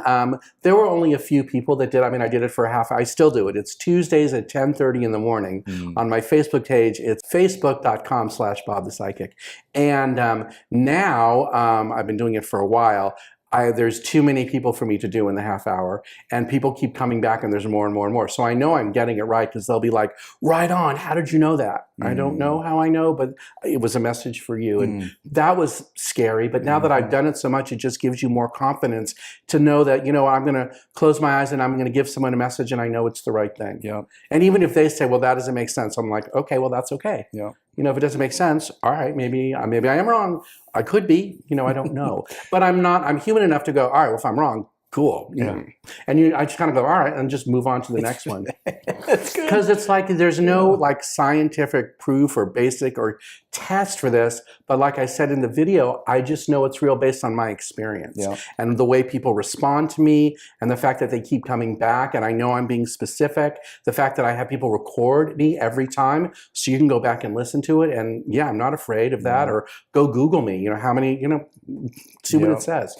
there were only a few people that did. I mean, I did it for I still do it. It's Tuesdays at 10:30 in the morning on my Facebook page. It's facebook.com/Bob the Psychic. And now I've been doing it for a while. There's too many people for me to do in the half hour, and people keep coming back, and there's more and more and more. So I know I'm getting it right because they'll be like, right on, how did you know that? I don't know how I know, but it was a message for you. And that was scary. But now that I've done it so much, it just gives you more confidence to know that, I'm going to close my eyes and I'm going to give someone a message and I know it's the right thing. Yeah. And even if they say, well, that doesn't make sense, I'm like, okay, well, that's okay. Yeah. If it doesn't make sense, all right, maybe I am wrong. I could be, I don't know. But I'm human enough to go, all right, well, if I'm wrong, cool. And I just kind of go, all right, and just move on to the next one. Because it's like there's no like scientific proof or basic or test for this. But like I said in the video, I just know it's real based on my experience. And the way people respond to me, and the fact that they keep coming back, and I know I'm being specific, the fact that I have people record me every time so you can go back and listen to it. And I'm not afraid of that. Or go Google me, how many, see what it says.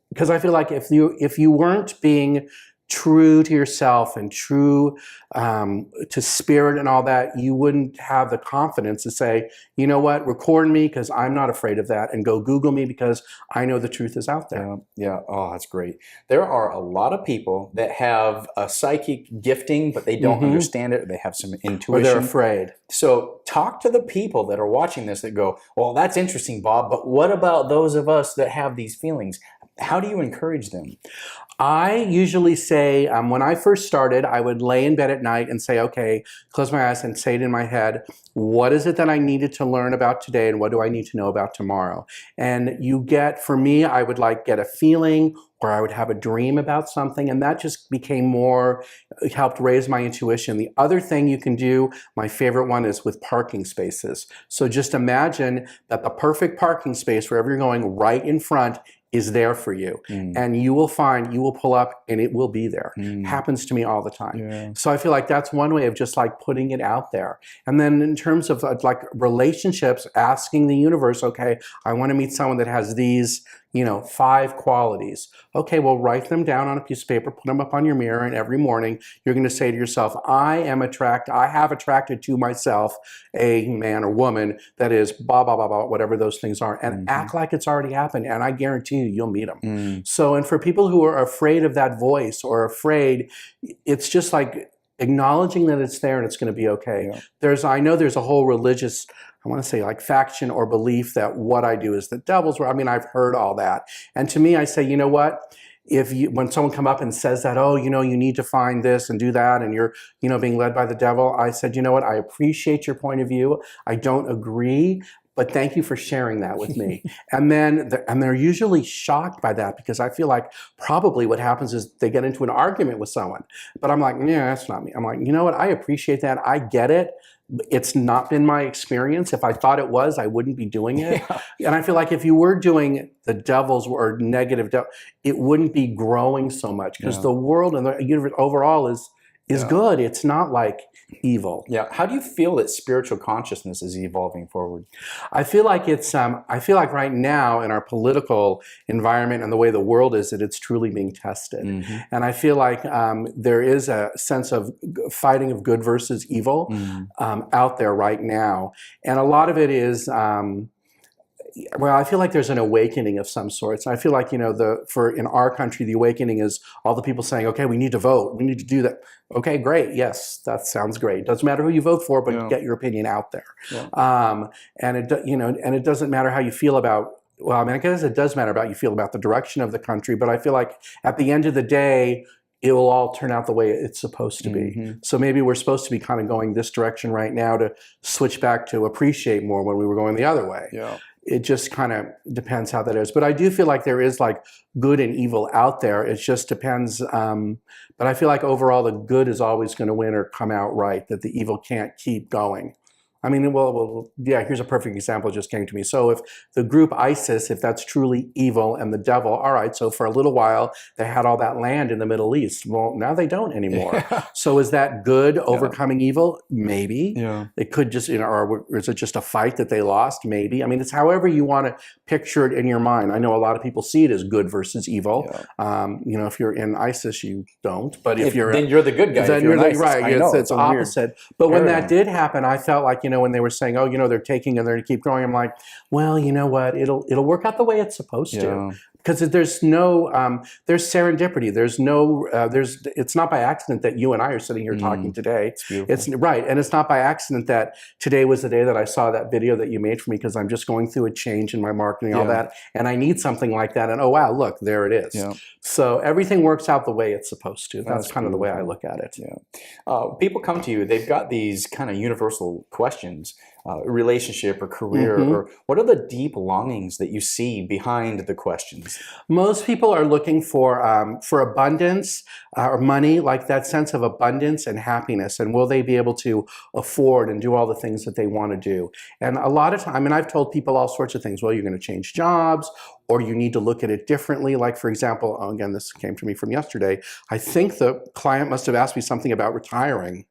Because I feel like if you weren't being true to yourself and true to spirit and all that, you wouldn't have the confidence to say, you know what, record me because I'm not afraid of that, and go Google me because I know the truth is out there. Yeah. Oh, that's great. There are a lot of people that have a psychic gifting, but they don't understand it. Or they have some intuition. Or they're afraid. So talk to the people that are watching this that go, well, that's interesting, Bob, but what about those of us that have these feelings? How do you encourage them? I usually say, when I first started, I would lay in bed at night and say, okay, close my eyes and say it in my head, what is it that I needed to learn about today, and what do I need to know about tomorrow? And for me, I would get a feeling, or I would have a dream about something, and that just helped raise my intuition. The other thing you can do, my favorite one, is with parking spaces. So just imagine that the perfect parking space, wherever you're going, right in front, is there for you. And you will pull up and it will be there. Happens to me all the time. So I feel like that's one way of just putting it out there. And then in terms of relationships, asking the universe, okay, I want to meet someone that has these 5 qualities. Okay, well, write them down on a piece of paper, put them up on your mirror, and every morning you're going to say to yourself, I have attracted to myself a man or woman that is blah, blah, blah, blah, whatever those things are, and act like it's already happened, and I guarantee you'll meet them. So, and for people who are afraid of that voice or afraid, it's just acknowledging that it's there and it's going to be okay. I know there's a whole religious, I want to say faction or belief that what I do is the devil's work. I mean, I've heard all that. And to me, I say, you know what? When someone come up and says that, oh, you need to find this and do that, and you're, being led by the devil, I said, you know what? I appreciate your point of view. I don't agree, but thank you for sharing that with me. And they're usually shocked by that, because I feel like probably what happens is they get into an argument with someone. But I'm like, yeah, that's not me. I'm like, you know what? I appreciate that. I get it. It's not been my experience. If I thought it was, I wouldn't be doing it. Yeah. And I feel like if you were doing the devil's or negative, it wouldn't be growing so much, because the world and the universe overall is good. It's not like evil. Yeah. How do you feel that spiritual consciousness is evolving forward? I feel like I feel like right now in our political environment and the way the world is, that it's truly being tested. Mm-hmm. And I feel like there is a sense of fighting of good versus evil out there right now. And a lot of it is, well, I feel like there's an awakening of some sorts. I feel like, in our country, the awakening is all the people saying, okay, we need to vote. We need to do that. Okay, great. Yes, that sounds great. Doesn't matter who you vote for, but get your opinion out there. Yeah. And it doesn't matter how you feel about, well, I mean, I guess it does matter about you feel about the direction of the country, but I feel like at the end of the day, it will all turn out the way it's supposed to be. Mm-hmm. So maybe we're supposed to be kind of going this direction right now to switch back to appreciate more when we were going the other way. Yeah. It just kind of depends how that is. But I do feel like there is like good and evil out there. It just depends. But I feel like overall the good is always going to win or come out right, that the evil can't keep going. I mean, well, yeah, here's a perfect example just came to me. So if the group ISIS, if that's truly evil and the devil, all right, so for a little while, they had all that land in the Middle East. Well, now they don't anymore. Yeah. So is that good overcoming evil? Maybe. Yeah. It could just, or is it just a fight that they lost? Maybe. I mean, it's however you want to picture it in your mind. I know a lot of people see it as good versus evil. Yeah. If you're in ISIS, you don't. But if you're... Then you're the good guy. Then you're the right. It's opposite. But when that did happen, I felt like, when they were saying, oh, they're taking and they're going to keep going, I'm like, well, you know what? It'll work out the way it's supposed to. Because there's no, there's serendipity. There's no, it's not by accident that you and I are sitting here talking today. It's right. And it's not by accident that today was the day that I saw that video that you made for me, because I'm just going through a change in my marketing, all that. And I need something like that. And oh, wow, look, there it is. Yeah. So everything works out the way it's supposed to. That's kind of the way I look at it. Yeah. People come to you, they've got these kind of universal questions. Relationship or career, or what are the deep longings that you see behind the questions? Most people are looking for abundance or money, like that sense of abundance and happiness, and will they be able to afford and do all the things that they want to do? And a lot of time, I mean, I've told people all sorts of things. Well, you're going to change jobs, or you need to look at it differently. Like, for example, again, this came to me from yesterday. I think the client must have asked me something about retiring.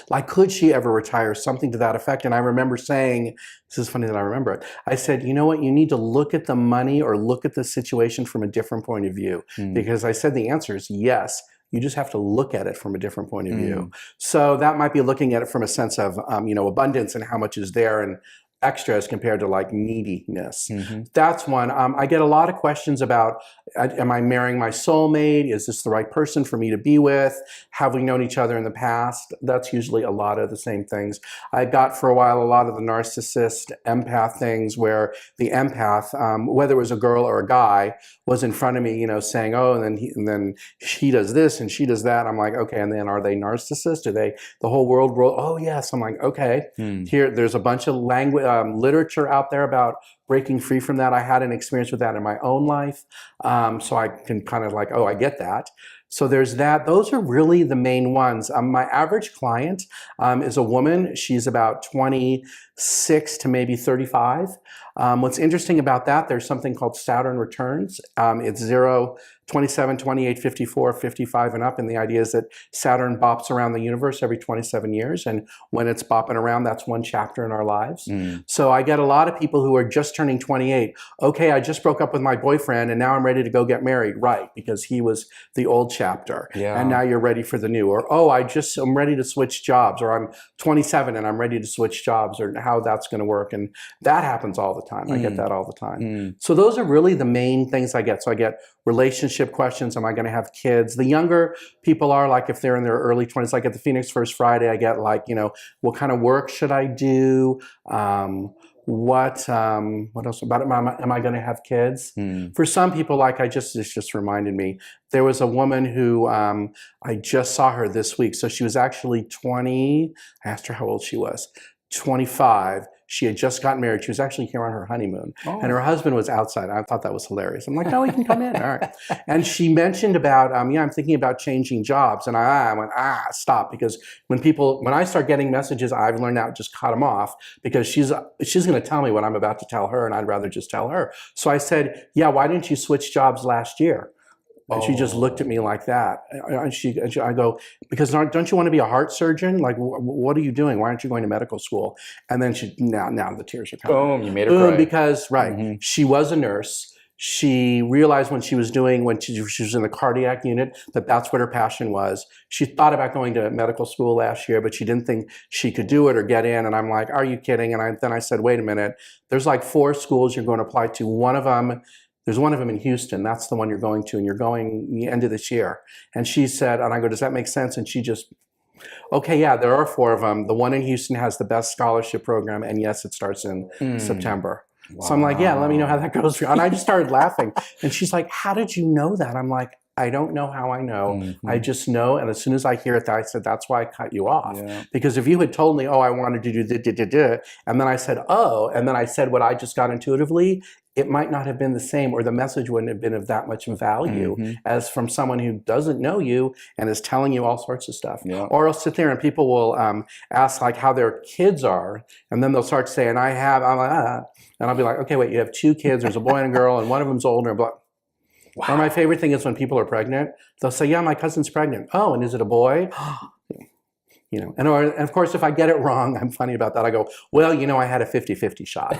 Like, could she ever retire? Something to that effect. And I remember saying, this is funny that I remember it. I said, you know what? You need to look at the money or look at the situation from a different point of view. Because I said the answer is yes. You just have to look at it from a different point of view. So that might be looking at it from a sense of, abundance and how much is there, and extra as compared to like neediness. That's one. I get a lot of questions about, am I marrying my soulmate? Is this the right person for me to be with? Have we known each other in the past? That's usually a lot of the same things. I got for a while a lot of the narcissist empath things, where the empath, whether it was a girl or a guy, was in front of me, saying, oh, and then she does this and she does that. I'm like, okay, and then are they narcissists? Are they the whole world? Oh, yes. I'm like, okay. Here, there's a bunch of language, literature out there about breaking free from that. I had an experience with that in my own life. So I can kind of like, oh, I get that. So there's that. Those are really the main ones. My average client is a woman. She's about 26 to maybe 35. What's interesting about that, there's something called Saturn returns. It's 0, 27, 28, 54, 55 and up. And the idea is that Saturn bops around the universe every 27 years. And when it's bopping around, that's one chapter in our lives. So I get a lot of people who are just turning 28. Okay, I just broke up with my boyfriend and now I'm ready to go get married. Right, because he was the old chapter. And now you're ready for the new. Or, oh, I'm ready to switch jobs. Or I'm 27 and I'm ready to switch jobs, or how that's going to work. And that happens all the time. I get that all the time. So those are really the main things I get. So I get relationship questions. Am I going to have kids? The younger people are like, if they're in their early 20s, like at the Phoenix First Friday, I get like, what kind of work should I do? What else about it? Am I going to have kids? For some people, like this just reminded me, there was a woman who, I just saw her this week. So she was actually 20. I asked her how old she was. 25. She had just gotten married. She was actually here on her honeymoon. Oh. And her husband was outside. I thought that was hilarious. I'm like, no, he can come in. All right. And she mentioned about, yeah, I'm thinking about changing jobs. And I went, stop. Because when I start getting messages, I've learned now just cut them off, because she's going to tell me what I'm about to tell her, and I'd rather just tell her. So I said, yeah, why didn't you switch jobs last year? And she just looked at me like that. And I go, because don't you want to be a heart surgeon? Like, what are you doing? Why aren't you going to medical school? And then now the tears are coming. Boom, you made her cry. Because, she was a nurse. She realized when she was in the cardiac unit, that's what her passion was. She thought about going to medical school last year, but she didn't think she could do it or get in. And I'm like, are you kidding? And then I said, wait a minute. There's like 4 schools you're going to apply to. There's one of them in Houston. That's the one you're going to, and you're going the end of this year. And she said, and I go, does that make sense? And she just, okay, yeah, there are 4 of them. The one in Houston has the best scholarship program, and yes, it starts in September. Wow. So I'm like, yeah, let me know how that goes for you. And I just started laughing. And she's like, how did you know that? I'm like, I don't know how I know. I just know. And as soon as I hear it, I said, that's why I cut you off. Yeah. Because if you had told me, oh, I wanted to do and then I said, oh, and then I said what I just got intuitively, it might not have been the same, or the message wouldn't have been of that much value as from someone who doesn't know you and is telling you all sorts of stuff. Yeah. Or I'll sit there and people will ask like how their kids are, and then they'll start saying, I'm like, and I'll be like, okay, wait, you have 2 kids, there's a boy and a girl, and one of them's older, blah. Wow. Or my favorite thing is when people are pregnant, they'll say, yeah, my cousin's pregnant. Oh, and is it a boy? And of course, if I get it wrong, I'm funny about that. I go, well, I had a 50-50 shot.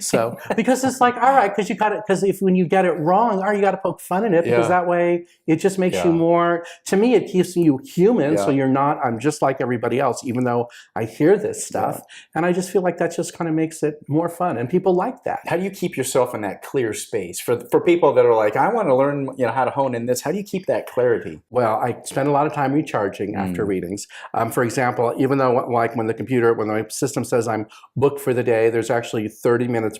So, because it's like, all right, because when you get it wrong, you got to poke fun in it, because that way it just makes you more, to me, it keeps you human. So I'm just like everybody else, even though I hear this stuff. And I just feel like that just kind of makes it more fun. And people like that. How do you keep yourself in that clear space for people that are like, I want to learn, how to hone in this? How do you keep that clarity? Well, I spend a lot of time recharging after readings. For example, even though like when the system says I'm booked for the day, there's actually 30 minutes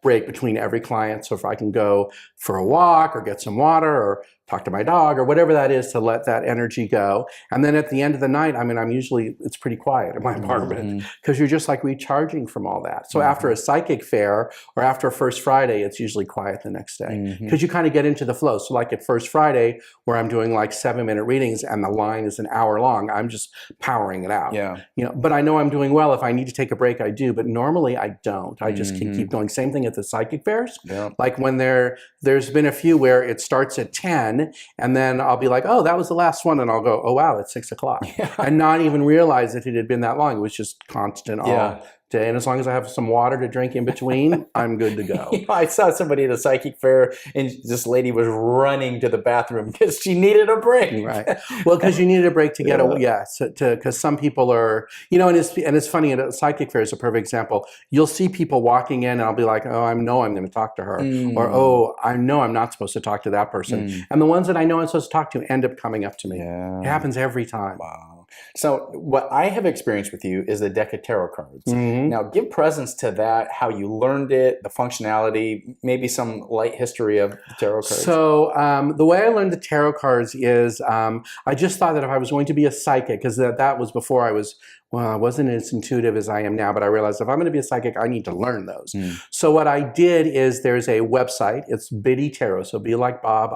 break between every client. So if I can go for a walk or get some water or talk to my dog or whatever that is to let that energy go. And then at the end of the night, it's pretty quiet in my apartment, because you're just like recharging from all that. So after a psychic fair or after a First Friday, it's usually quiet the next day, because you kind of get into the flow. So like at First Friday, where I'm doing like 7-minute readings and the line is an hour long, I'm just powering it out. Yeah. But I know I'm doing well. If I need to take a break, I do. But normally I don't. I just keep going. Same thing at the psychic fairs. Yeah. Like when there's been a few where it starts at 10, and then I'll be like, oh, that was the last one. And I'll go, oh, wow, it's 6 o'clock. Yeah. And not even realize that it had been that long. It was just constant all day. And as long as I have some water to drink in between, I'm good to go. I saw somebody at a psychic fair, and this lady was running to the bathroom because she needed a break. Right. Well, because you needed a break to get because some people are, and it's funny, at a psychic fair is a perfect example. You'll see people walking in, and I'll be like, oh, I know I'm going to talk to her. Or, oh, I know I'm not supposed to talk to that person. And the ones that I know I'm supposed to talk to end up coming up to me. Yeah. It happens every time. Wow. So what I have experienced with you is the deck of tarot cards. Now, give presence to that, how you learned it, the functionality, maybe some light history of the tarot cards. So the way I learned the tarot cards is I just thought that if I was going to be a psychic, because that was before I wasn't as intuitive as I am now, but I realized if I'm going to be a psychic, I need to learn those. So what I did is there's a website. It's Biddy Tarot. So B like Bob,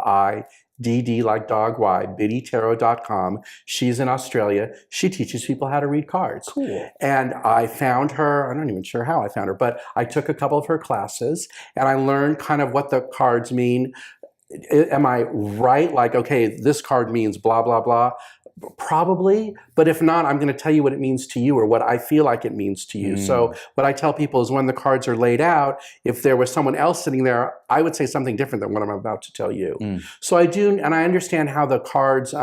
DD like dog Y, biddytarot.com. She's in Australia. She teaches people how to read cards. Cool. And I found her, I'm not even sure how I found her, but I took a couple of her classes and I learned kind of what the cards mean. Am I right? Like, okay, this card means blah, blah, blah. Probably, but if not, I'm going to tell you what it means to you or what I feel like it means to you. So what I tell people is when the cards are laid out, if there was someone else sitting there, I would say something different than what I'm about to tell you. So I do, and I understand how the cards,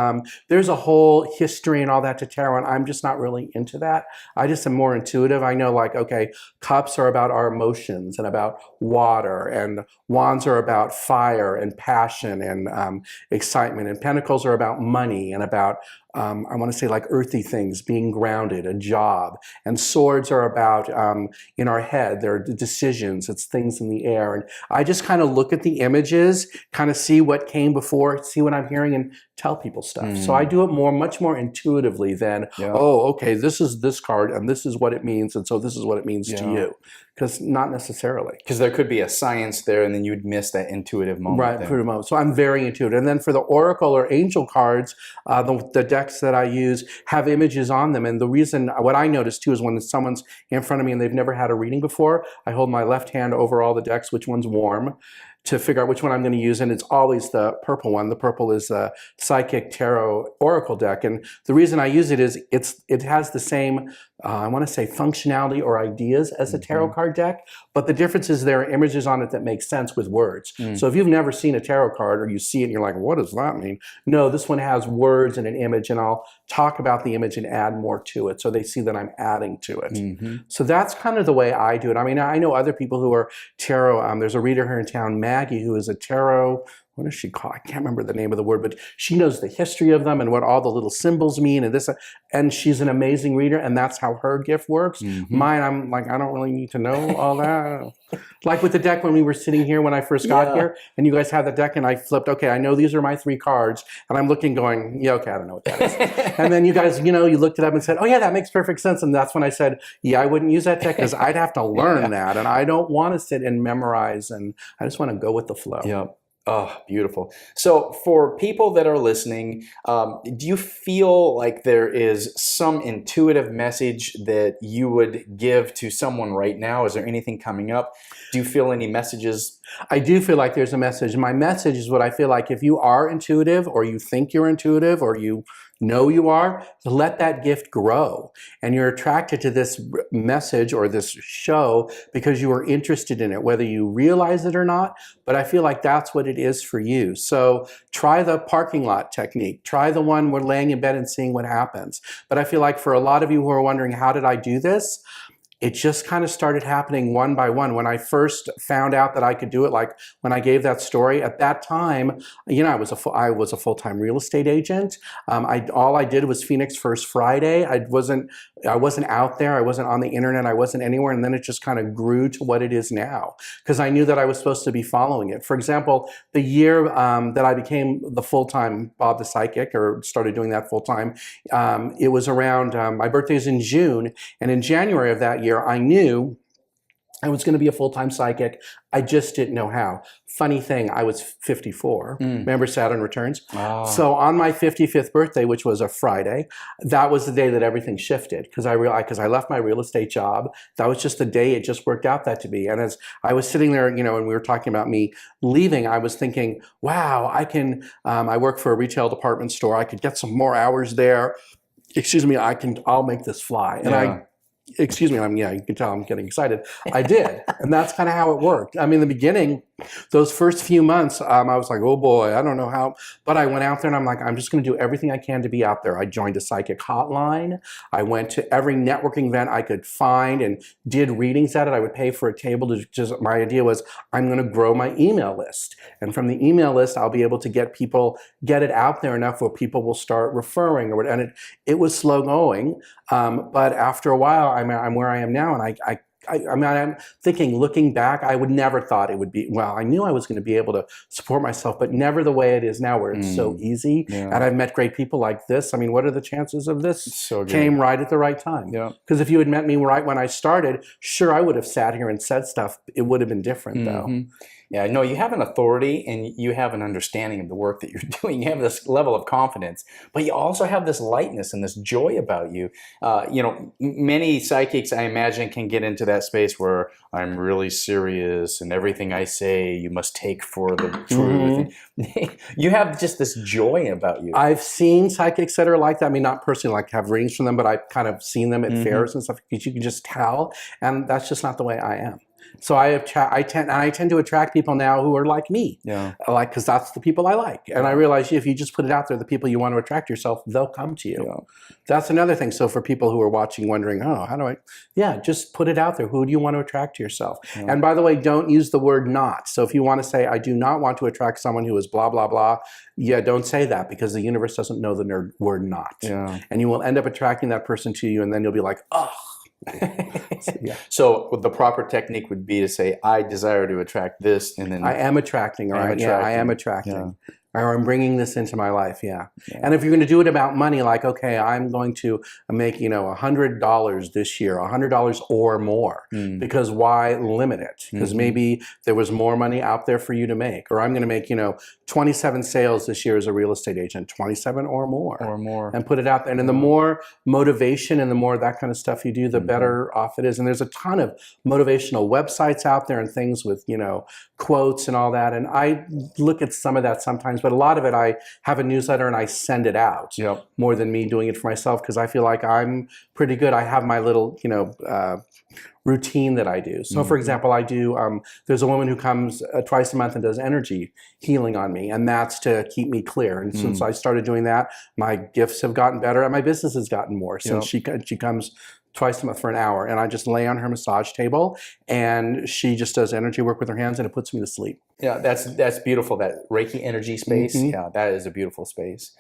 there's a whole history and all that to tarot, and I'm just not really into that. I just am more intuitive. I know like, okay, cups are about our emotions and about water, and wands are about fire and passion and excitement, and pentacles are about money and about I want to say like earthy things, being grounded, a job. And swords are about in our head, they're decisions, it's things in the air. And I just kind of look at the images, kind of see what came before, see what I'm hearing, and tell people stuff. So I do it much more intuitively than, oh, okay, this is this card and this is what it means, and so this is what it means to you. Because not necessarily. Because there could be a science there, and then you'd miss that intuitive moment. Right, for the moment. So I'm very intuitive. And then for the oracle or angel cards, the decks that I use have images on them. And the reason, what I notice too, is when someone's in front of me and they've never had a reading before, I hold my left hand over all the decks, which one's warm, to figure out which one I'm going to use, and it's always the purple one. The purple is the Psychic Tarot Oracle deck, and the reason I use it is it has the same, I want to say, functionality or ideas as a tarot card deck, but the difference is there are images on it that make sense with words. So if you've never seen a tarot card or you see it and you're like, what does that mean? No, this one has words and an image, and I'll talk about the image and add more to it so they see that I'm adding to it. So that's kind of the way I do it. I mean, I know other people who are tarot. There's a reader here in town, Maggie, who is a tarot, what is she called? I can't remember the name of the word, but she knows the history of them and what all the little symbols mean and this, and she's an amazing reader, and that's how her gift works. Mine, I'm like, I don't really need to know all that. Like with the deck when we were sitting here when I first got here, and you guys had the deck and I flipped, okay, I know these are my 3 cards, and I'm looking going, yeah, okay, I don't know what that is. And then you guys, you looked it up and said, oh yeah, that makes perfect sense. And that's when I said, yeah, I wouldn't use that deck because I'd have to learn that, and I don't want to sit and memorize, and I just want to go with the flow. Yep. Oh, beautiful. So for people that are listening, do you feel like there is some intuitive message that you would give to someone right now? Is there anything coming up? Do you feel any messages? I do feel like there's a message. My message is what I feel like if you are intuitive, or you think you're intuitive, or you know you are, let that gift grow. And you're attracted to this message or this show because you are interested in it, whether you realize it or not. But I feel like that's what it is for you. So try the parking lot technique. Try the one where laying in bed and seeing what happens. But I feel like for a lot of you who are wondering, how did I do this? It just kind of started happening one by one. When I first found out that I could do it, like when I gave that story, at that time, I was a full-time real estate agent. All I did was Phoenix First Friday. I wasn't out there. I wasn't on the internet. I wasn't anywhere. And then it just kind of grew to what it is now, because I knew that I was supposed to be following it. For example, the year that I became the full-time Bob the Psychic, or started doing that full-time, it was around, my birthday is in June, and in January of that year, I knew I was going to be a full-time psychic. I just didn't know how. Funny thing, I was 54. Remember Saturn returns? Oh. So on my 55th birthday, which was a Friday, that was the day that everything shifted, because I left my real estate job. That was just the day it just worked out that to be. And as I was sitting there, and we were talking about me leaving, I was thinking, wow, I work for a retail department store. I could get some more hours there. Excuse me, I'll make this fly. And you can tell I'm getting excited. I did. And that's kind of how it worked. I mean, in the beginning, those first few months, I was like, oh boy, I don't know how. But I went out there and I'm like, I'm just going to do everything I can to be out there. I joined a psychic hotline. I went to every networking event I could find and did readings at it. I would pay for a table my idea was, I'm going to grow my email list. And from the email list, I'll be able to get it out there enough where people will start referring. And it was slow going. But after a while, I'm where I am now, and I'm thinking, looking back, I would never thought it would be, well, I knew I was going to be able to support myself, but never the way it is now, where it's so easy. And I've met great people like this. I mean, what are the chances of this? Came right at the right time. Because if you had met me right when I started, sure, I would have sat here and said stuff. It would have been different, though. Yeah, no, you have an authority and you have an understanding of the work that you're doing. You have this level of confidence, but you also have this lightness and this joy about you. Many psychics, I imagine, can get into that space where I'm really serious and everything I say you must take for the truth. You have just this joy about you. I've seen psychics that are like that. I mean, not personally like have readings from them, but I've kind of seen them at fairs and stuff, because you can just tell. And that's just not the way I am. So I tend to attract people now who are like me. Yeah. Like, because that's the people I like. And I realize if you just put it out there, the people you want to attract yourself, they'll come to you. Yeah. That's another thing. So for people who are watching, wondering, oh, how do I? Yeah, just put it out there. Who do you want to attract to yourself? Yeah. And by the way, don't use the word not. So if you want to say, I do not want to attract someone who is blah, blah, blah, yeah, don't say that, because the universe doesn't know the word not. Yeah. And you will end up attracting that person to you, and then you'll be like, oh. Yeah. So the proper technique would be to say, I desire to attract this, and then I am attracting, right? Yeah, I am attracting. Yeah. Or I'm bringing this into my life, yeah. And if you're going to do it about money, like, okay, I'm going to make, $100 this year, $100 or more, because why limit it? Because maybe there was more money out there for you to make. Or I'm going to make, 27 sales this year as a real estate agent, 27 or more. Or more. And put it out there. And then the more motivation and the more that kind of stuff you do, the better off it is. And there's a ton of motivational websites out there and things with, quotes and all that. And I look at some of that sometimes, but a lot of it, I have a newsletter and I send it out more than me doing it for myself, because I feel like I'm pretty good. I have my little, routine that I do. So for example, I do, there's a woman who comes twice a month and does energy healing on me, and that's to keep me clear. And since I started doing that, my gifts have gotten better and my business has gotten more since she comes twice a month for an hour, and I just lay on her massage table and she just does energy work with her hands, and it puts me to sleep. Yeah, that's beautiful. That Reiki energy space. Yeah, that is a beautiful space.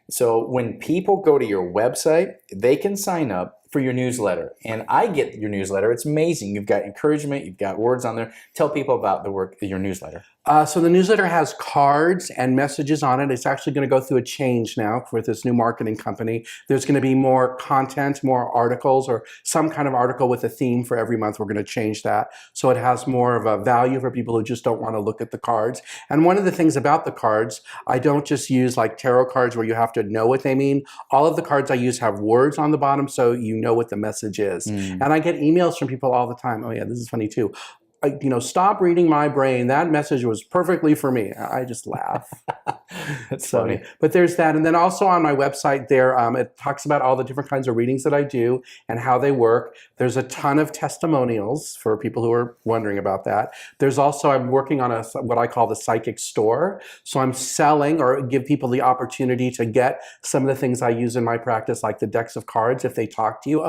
So when people go to your website, they can sign up for your newsletter. And I get your newsletter. It's amazing. You've got encouragement. You've got words on there. Tell people about the work of your newsletter. So the newsletter has cards and messages on it. It's actually going to go through a change now with this new marketing company. There's going to be more content, more articles, or some kind of article with a theme for every month. We're going to change that so it has more of a value for people who just don't want to look at the cards. And one of the things about the cards, I don't just use like tarot cards where you have to know what they mean. All of the cards I use have words on the bottom so you know what the message is. And I get emails from people all the time. Oh yeah, this is funny too. Stop reading my brain. That message was perfectly for me. I just laugh. That's funny. But there's that. And then also on my website there, it talks about all the different kinds of readings that I do and how they work. There's a ton of testimonials for people who are wondering about that. There's also, I'm working on what I call the psychic store. So I'm selling or give people the opportunity to get some of the things I use in my practice, like the decks of cards. If they talk to you,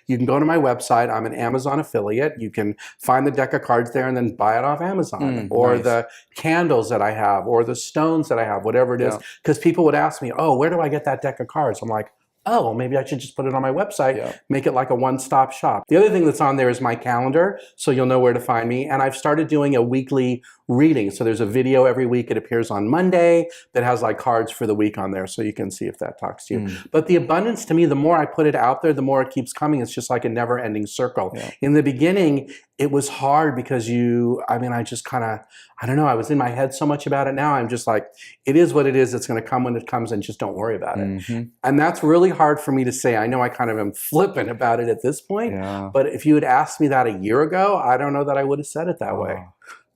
you can go to my website. I'm an Amazon affiliate. You can find the deck of cards there and then buy it off Amazon, or the candles that I have, or the stones that I have, whatever it is. Because people would ask me, where do I get that deck of cards? I'm like, well, maybe I should just put it on my website, make it like a one-stop shop. The other thing that's on there is my calendar, so you'll know where to find me. And I've started doing a weekly reading. So there's a video every week. It appears on Monday that has like cards for the week on there, so you can see if that talks to you. But the abundance, to me, the more I put it out there, the more it keeps coming. It's just like a never-ending circle. In the beginning, it was hard because I just kind of, I don't know, I was in my head so much about it. Now I'm just like, it is what it is. It's going to come when it comes, and just don't worry about it. And that's really hard for me to say. I know I kind of am flippant about it at this point, but if you had asked me that a year ago, I don't know that I would have said it that way.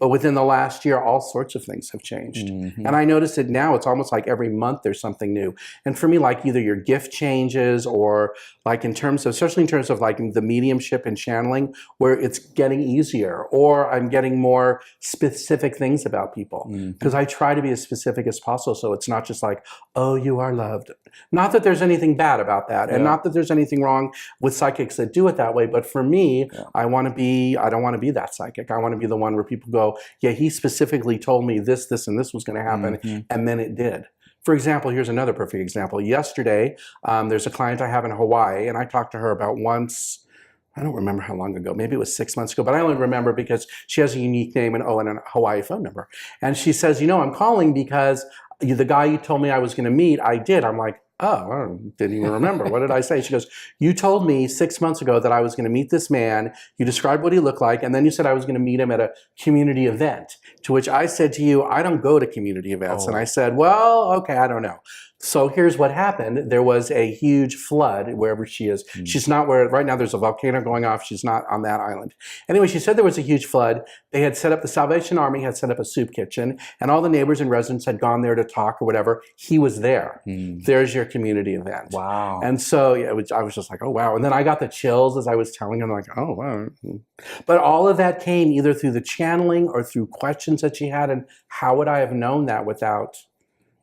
But within the last year, all sorts of things have changed. And I notice it now. It's almost like every month there's something new. And for me, like either your gift changes, or like especially in terms of like the mediumship and channeling, where it's getting easier, or I'm getting more specific things about people. Because I try to be as specific as possible, so it's not just like, oh, you are loved. Not that there's anything bad about that, and not that there's anything wrong with psychics that do it that way. But for me, I don't want to be that psychic. I want to be the one where people go, yeah, he specifically told me this, and this was going to happen, and then it did. For example, here's another perfect example. Yesterday, there's a client I have in Hawaii, and I talked to her about once. I don't remember how long ago. Maybe it was 6 months ago, but I only remember because she has a unique name and a Hawaii phone number. And she says, I'm calling because the guy you told me I was going to meet, I did. I'm like, I didn't even remember. What did I say? She goes, you told me 6 months ago that I was going to meet this man. You described what he looked like, and then you said I was going to meet him at a community event, to which I said to you, I don't go to community events. And I said, well, okay, I don't know. So here's what happened. There was a huge flood wherever she is. She's not where, right now there's a volcano going off. She's not on that island. Anyway, she said there was a huge flood. They had set up, the Salvation Army had set up a soup kitchen, and all the neighbors and residents had gone there to talk or whatever. He was there. There's your community event. Wow. And so I was just like, oh, wow. And then I got the chills as I was telling him, like, oh, wow. But all of that came either through the channeling or through questions that she had. And how would I have known that without...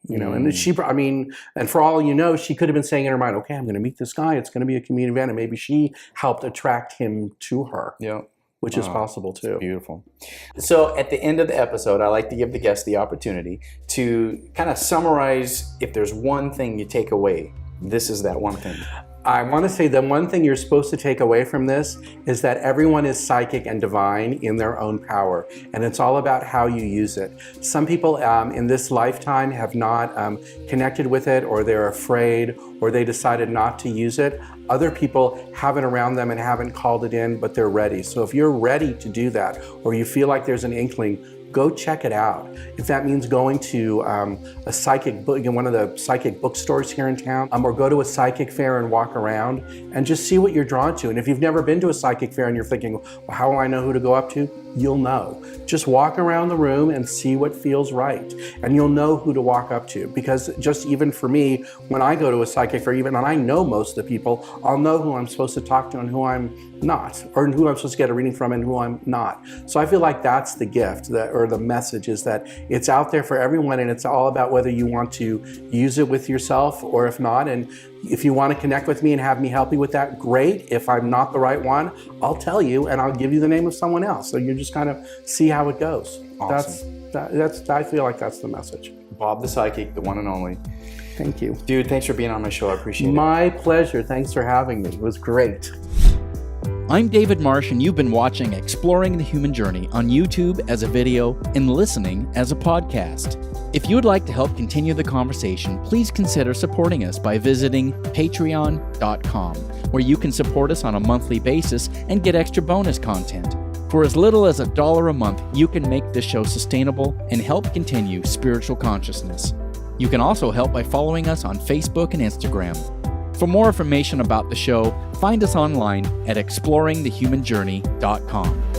and she, I mean, and for all you know, she could have been saying in her mind, okay, I'm going to meet this guy. It's going to be a community event. And maybe she helped attract him to her, which is possible too. Beautiful. So at the end of the episode, I like to give the guests the opportunity to kind of summarize, if there's one thing you take away, this is that one thing. I want to say the one thing you're supposed to take away from this is that everyone is psychic and divine in their own power, and it's all about how you use it. Some people in this lifetime have not connected with it, or they're afraid, or they decided not to use it. Other people have it around them and haven't called it in, but they're ready. So if you're ready to do that, or you feel like there's an inkling, go check it out. If that means going to a psychic book, one of the psychic bookstores here in town, or go to a psychic fair and walk around and just see what you're drawn to. And if you've never been to a psychic fair and you're thinking, well, how do I know who to go up to? You'll know. Just walk around the room and see what feels right. And you'll know who to walk up to. Because just even for me, when I go to a psychic fair, even, and I know most of the people, I'll know who I'm supposed to talk to and who I'm not, or who I'm supposed to get a reading from and who I'm not. So I feel like that's the gift, or the message, is that it's out there for everyone, and it's all about whether you want to use it with yourself or if not. And if you want to connect with me and have me help you with that, great. If I'm not the right one, I'll tell you and I'll give you the name of someone else. So you just kind of see how it goes. Awesome. I feel like that's the message. Bob the Psychic, the one and only. Thank you. Dude, thanks for being on my show. I appreciate it. My pleasure. Thanks for having me. It was great. I'm David Marsh, and you've been watching Exploring the Human Journey on YouTube as a video and listening as a podcast. If you would like to help continue the conversation, please consider supporting us by visiting patreon.com, where you can support us on a monthly basis and get extra bonus content. For as little as $1 a month, you can make this show sustainable and help continue spiritual consciousness. You can also help by following us on Facebook and Instagram. For more information about the show, find us online at exploringthehumanjourney.com.